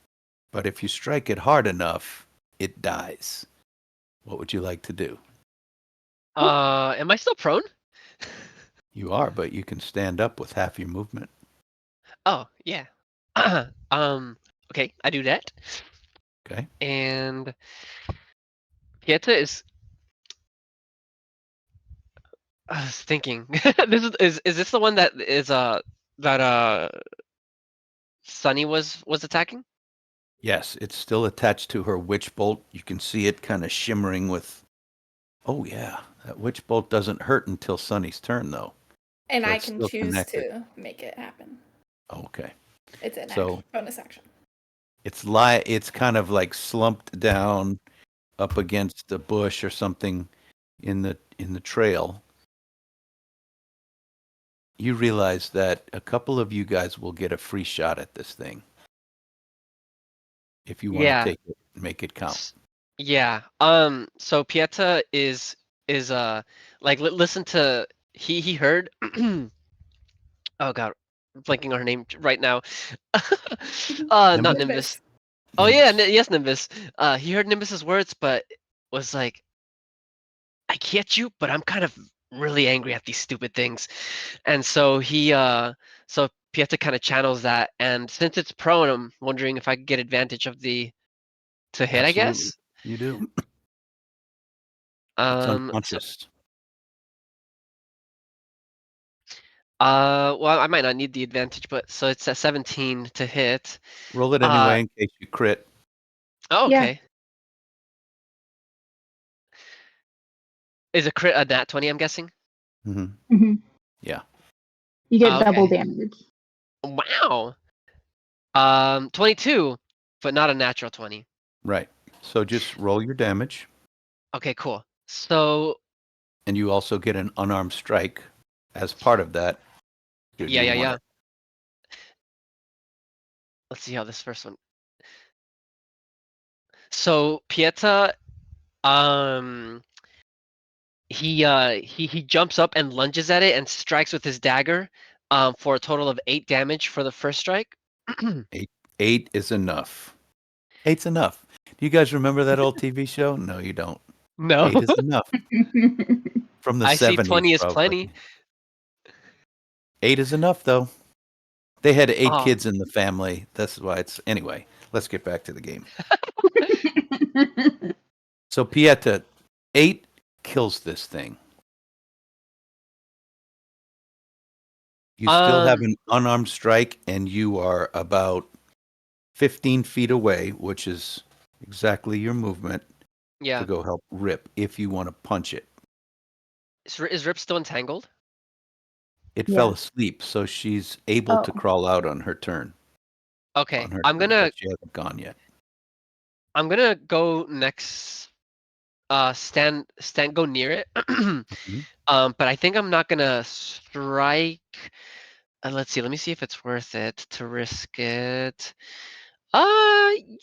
S1: But if you strike it hard enough, it dies. What would you like to do?
S2: Am I still prone?
S1: You are, but you can stand up with half your movement.
S2: Oh, yeah. Okay, I do that.
S1: Okay.
S2: And Pieta is. I was thinking. Is this the one that is that Sunny was attacking?
S1: Yes, it's still attached to her witch bolt. You can see it kind of shimmering with. Oh yeah, that witch bolt doesn't hurt until Sunny's turn, though.
S5: And
S1: So
S5: I
S1: it's
S5: can
S1: still
S5: choose
S1: connected.
S5: to make it happen.
S1: Okay.
S5: It's an
S1: So
S5: bonus action.
S1: it's kind of like slumped down up against a bush or something in the trail. You realize that a couple of you guys will get a free shot at this thing if you want to
S2: Yeah.
S1: take it and make it count.
S2: Yeah. So Pieta is like listen to he heard. Oh God, I'm blanking on her name right now. Not Nimbus. Oh yeah,
S1: Nimbus.
S2: yes, Nimbus. He heard Nimbus's words, but was like, "I get you, but I'm kind of really angry at these stupid things," and so so Pieta kind of channels that, and since it's prone, I'm wondering if I could get advantage of the to hit, I
S1: Absolutely.
S2: guess.
S1: You do. It's
S2: So
S1: unconscious.
S2: well, I might not need the advantage, but so it's a 17 to hit.
S1: Roll it
S2: Uh,
S1: anyway in case you crit.
S2: oh,
S4: Yeah.
S2: okay. Is a crit a nat 20? I'm guessing.
S1: Hmm.
S4: hmm
S1: Yeah.
S4: You get double
S2: Okay.
S4: damage.
S2: Wow. 22, but not a natural 20.
S1: Right. So just roll your damage,
S2: Okay, cool. So
S1: and you also get an unarmed strike as part of that. Should you want
S2: yeah.
S1: it?
S2: Let's see how this first one. So Pieta, um, he jumps up and lunges at it and strikes with his dagger, for a total of 8 damage for the first strike.
S1: 8 is enough. 8's enough. Do you guys remember that old TV show? No, you don't.
S2: No,
S1: 8 is enough. From the
S2: I see
S1: 70s,
S2: 20 is
S1: probably.
S2: plenty.
S1: 8 is enough, though. They had 8
S2: Oh,
S1: kids in the family. That's why it's. Anyway, let's get back to the game. So, Pieta, 8 kills this thing. You still have
S2: um,
S1: an unarmed strike, and you are about 15 feet away, which is exactly your movement to
S2: yeah.
S1: go help Rip if you want to punch it.
S2: Is Rip still entangled?
S1: It
S4: Yeah.
S1: fell asleep, so she's able to
S4: Oh.
S1: crawl out on her turn.
S2: Okay,
S1: On her
S2: I'm
S1: turn,
S2: gonna
S1: but she hasn't gone yet.
S2: go next. Go near it.
S1: Mhm.
S2: But I think I'm not gonna strike. Let's see. Let me see if it's worth it to risk it. You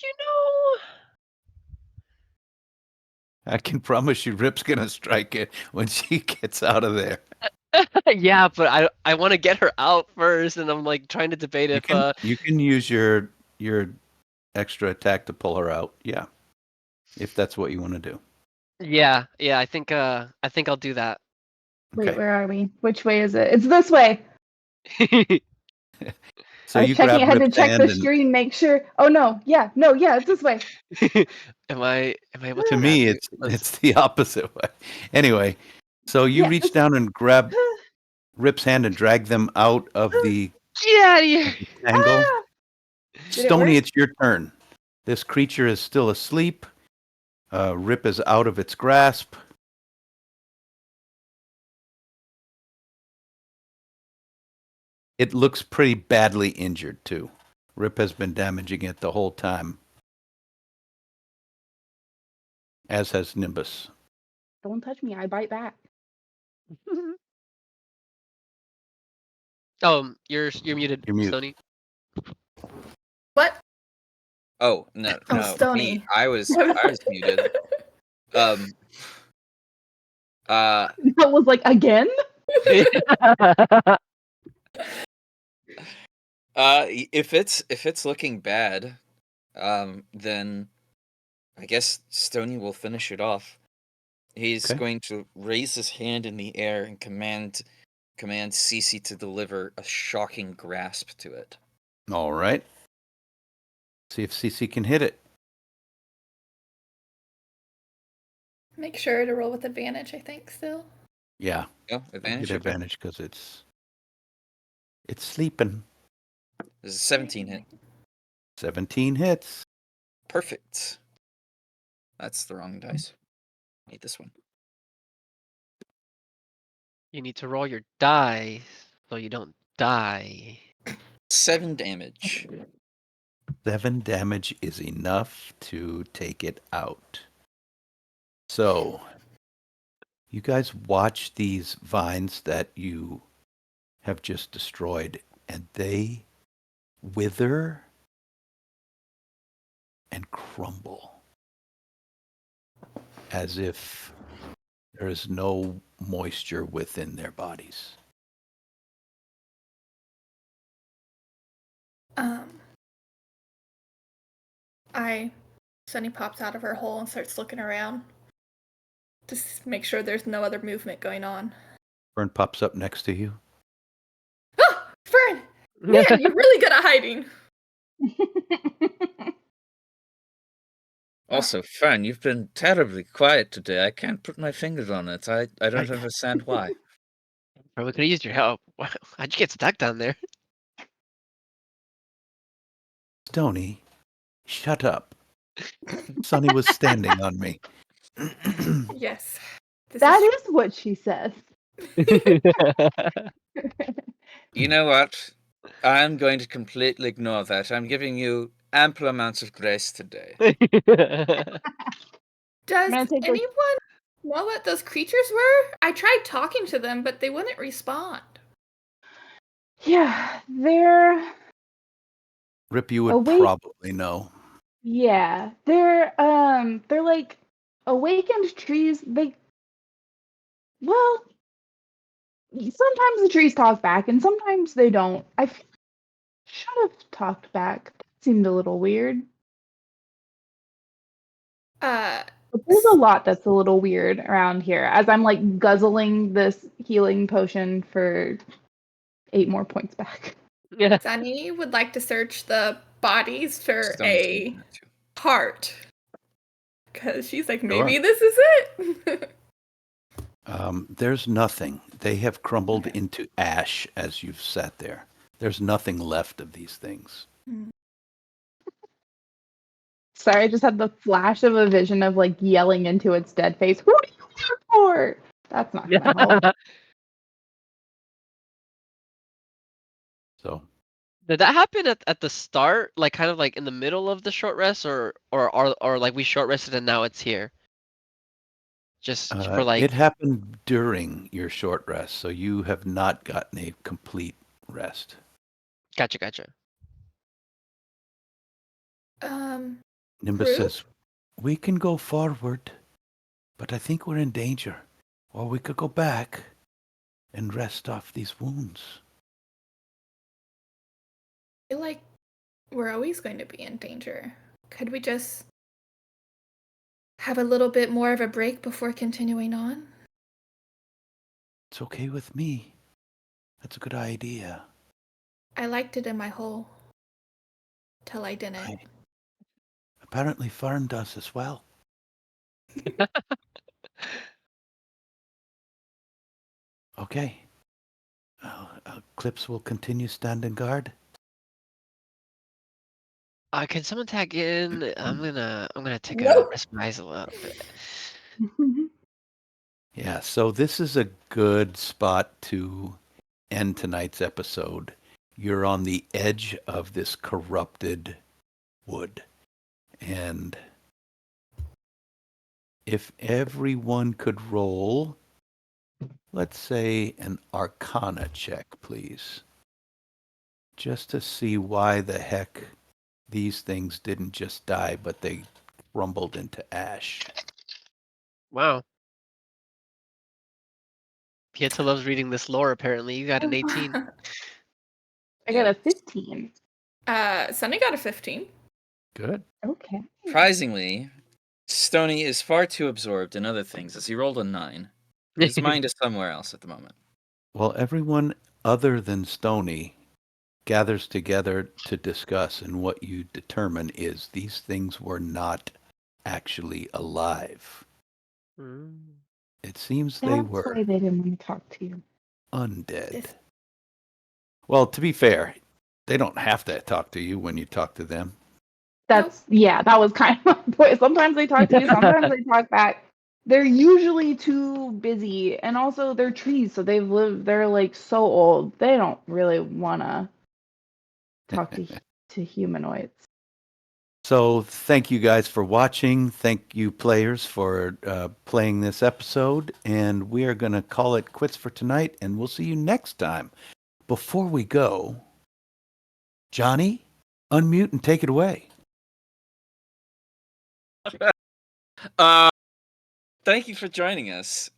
S1: I can promise you, Rip's gonna strike it when she gets out of there.
S2: know, yeah, but I want to get her out first, and I'm like trying to debate
S1: You
S2: if
S1: can use your extra attack to pull her out. Yeah, if that's what you want to do.
S2: yeah, I think I'll do that.
S4: Wait,
S1: Okay.
S4: where are we? Which way is it? It's this way.
S1: So
S4: I was
S1: you
S4: checking.
S1: grab
S4: I had to
S1: Rip's
S4: check the
S1: hand, and
S4: screen, make sure. Oh no, yeah, no, yeah, it's this way.
S2: Am I able
S1: to
S2: to grab
S1: me,
S2: you? Let's.
S1: it's the opposite way. Anyway, so you
S4: Yeah.
S1: reach down and grab Rip's hand and drag them out of the
S2: Get out of here!
S1: tangle.
S4: Ah! Did it
S1: Stony,
S4: work?
S1: it's your turn. This creature is still asleep. Rip is out of its grasp. It looks pretty badly injured, too. Rip has been damaging it the whole time, as has Nimbus.
S4: Don't touch me. I bite back.
S2: Oh, you're muted,
S1: You're mute.
S2: Stony.
S5: What?
S3: Oh no,
S5: Oh,
S3: no, me.
S5: Stony.
S3: I was muted. Um.
S4: That was like again.
S3: If it's looking bad, then I guess Stony will finish it off. He's
S1: Okay.
S3: going to raise his hand in the air and command Cece to deliver a shocking grasp to it.
S1: All right. See if CC can hit it.
S5: Make sure to roll with advantage, I think, still.
S1: Yeah,
S3: Oh, advantage.
S1: get advantage because it's sleeping.
S3: This is 17 hit.
S1: 17 hits.
S3: Perfect. That's the wrong dice. Need this one.
S2: You need to roll your die so you don't die.
S3: 7 damage.
S1: 7 damage is enough to take it out. So, you guys watch these vines that you have just destroyed, and they wither and crumble as if there is no moisture within their bodies.
S5: Sunny pops out of her hole and starts looking around. Just make sure there's no other movement going on.
S1: Fern pops up next to you.
S5: Ah! Fern! Man, you're really good at hiding.
S3: Also, Fern, you've been terribly quiet today. I can't put my fingers on it. I don't understand why.
S2: Or we could have used your help. Wow, how'd you get stuck down there?
S1: Stony, shut up. Sonny was standing on me.
S5: Yes.
S4: That is what she says.
S3: You know what? I'm going to completely ignore that. I'm giving you ample amounts of grace today.
S5: Does
S4: gonna take, like-
S5: anyone know what those creatures were? I tried talking to them, but they wouldn't respond.
S4: Yeah, they're
S1: Rip, you would
S4: Awake-
S1: probably know.
S4: they're like awakened trees. Well, sometimes the trees talk back and sometimes they don't. Should have talked back. Seemed a little weird. But there's a lot that's a little weird around here as I'm like guzzling this healing potion for 8 more points back.
S2: Yeah.
S5: Sunny would like to search the bodies for
S3: Stone's
S5: a
S3: doing that too.
S5: heart. Because she's like,
S1: Sure.
S5: maybe this is it.
S1: There's nothing. They have crumbled into ash as you've sat there. There's nothing left of these things.
S4: Sorry, I just had the flash of a vision of like yelling into its dead face. Who do you work for? That's not gonna help.
S1: So
S2: Did that happen at the start, like kind of like in the middle of the short rest, or like we short rested and now it's here? Just for like
S1: it happened during your short rest, so you have not gotten a complete rest.
S2: gotcha.
S1: Nimbus
S5: Prue?
S1: says, we can go forward, but I think we're in danger. Or we could go back and rest off these wounds.
S5: I feel like we're always going to be in danger. Could we just have a little bit more of a break before continuing on?
S1: It's okay with me. That's a good idea.
S5: I liked it in my hole. Till I didn't.
S1: Apparently Fern does as well. Okay. Clips will continue standing guard.
S2: Can someone tag in? I'm gonna take a
S5: Nope.
S2: rest my eyes a little bit.
S1: Yeah, so this is a good spot to end tonight's episode. You're on the edge of this corrupted wood. And if everyone could roll, let's say an Arcana check, please. Just to see why the heck these things didn't just die, but they crumbled into ash.
S2: Wow. Pieta loves reading this lore. Apparently, you got an 18.
S4: I got a 15.
S5: Sunny got a 15.
S1: Good.
S4: Okay.
S3: Surprisingly, Stony is far too absorbed in other things as he rolled a 9. His mind is somewhere else at the moment.
S1: Well, everyone other than Stony gathers together to discuss, and what you determine is these things were not actually alive.
S2: Mm.
S1: It seems
S4: That's
S1: they
S4: why
S1: were
S4: they didn't want to talk to you.
S1: undead.
S5: This-
S1: Well, to be fair, they don't have to talk to you when you talk to them.
S4: That's yeah, that was kind of my point. Sometimes they talk to you, sometimes they talk back. They're usually too busy, and also they're trees, so they're like so old. They don't really want to talk to humanoids.
S1: So thank you guys for watching. Thank you players for playing this episode. And we are going to call it quits for tonight. And we'll see you next time. Before we go, Johnny, unmute and take it away.
S3: Thank you for joining us.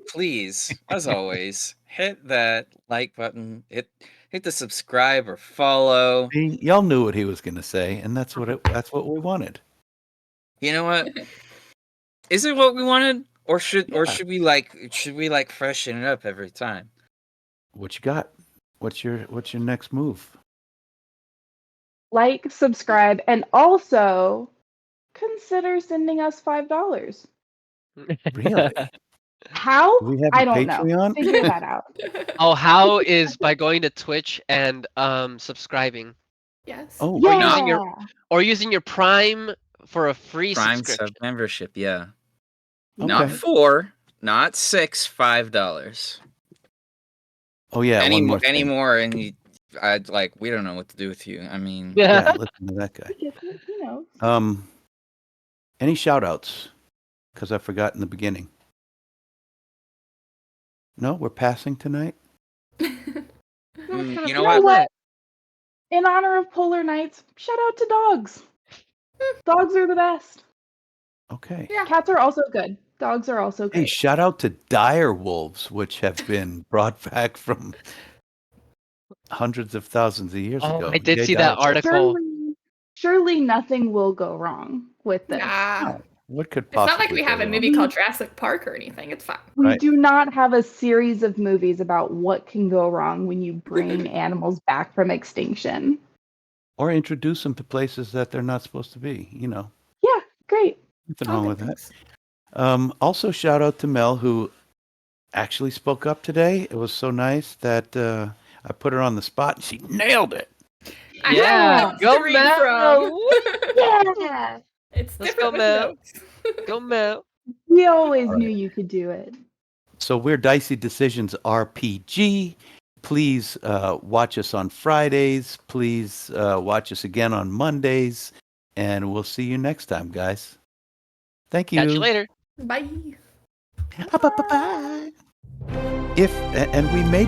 S3: Please, as always, hit that like button. Hit the subscribe or follow.
S1: See, y'all knew what he was going to say. And that's what we wanted.
S3: You know what? Is it what we wanted, or should
S1: Yeah.
S3: we freshen it up every time?
S1: What you got? What's your next move?
S4: Like, subscribe, and also consider sending us $5.
S1: Really?
S4: How?
S1: Do we have
S4: I
S1: a
S4: don't know.
S1: Patreon?
S4: Figure that out.
S2: Oh, how is by going to Twitch and subscribing
S5: Yes.
S1: Oh,
S2: or
S4: Yeah.
S2: using your Prime for a free
S3: Prime
S2: subscription.
S3: sub membership, yeah.
S1: okay.
S3: Not $4, not $6, $5.
S1: Oh, yeah. One more thing.
S3: Any more, and we don't know what to do with you. I mean,
S1: Yeah, listen to that guy.
S4: He gets it, he knows.
S1: Any shout outs? Because I forgot in the beginning. No, we're passing tonight.
S3: you
S4: You
S3: know
S4: know
S3: what?
S4: what? In honor of Polar Nights, shout out to dogs. Dogs are the best.
S1: Okay.
S5: Yeah.
S4: Cats are also good. Dogs are also
S1: Hey,
S4: great.
S1: shout out to dire wolves, which have been brought back from hundreds of thousands of years
S2: Oh,
S1: ago.
S2: I did
S1: Yay,
S2: see
S1: dire
S2: that
S1: wolves.
S2: article.
S4: Surely nothing will go wrong with this.
S5: Nah.
S1: No, what could
S5: It's not
S1: possibly
S5: like we have
S1: go
S5: a
S1: wrong?
S5: movie called Jurassic Park or anything. It's fine.
S4: We
S1: Right.
S4: do not have a series of movies about what can go wrong when you bring animals back from extinction.
S1: Or introduce them to places that they're not supposed to be.
S4: Yeah, great.
S1: Nothing
S5: All
S1: wrong
S5: good
S1: with that.
S5: things.
S1: Also, shout out to Mel, who actually spoke up today. It was so nice that I put her on the spot and she nailed it.
S5: I
S2: Yeah,
S5: have notes
S2: go
S5: to read
S2: Mel!
S5: from.
S4: Yeah.
S5: It's
S2: Let's
S5: different
S2: go,
S5: with
S2: Mel.
S5: notes.
S2: Go Mel.
S4: We always
S1: All
S4: knew
S1: right.
S4: you could do it.
S1: So we're Dicey Decisions RPG. Please watch us on Fridays. Please watch us again on Mondays. And we'll see you next time, guys. Thank you.
S2: Catch you later.
S5: Bye.
S1: Bye. If and we may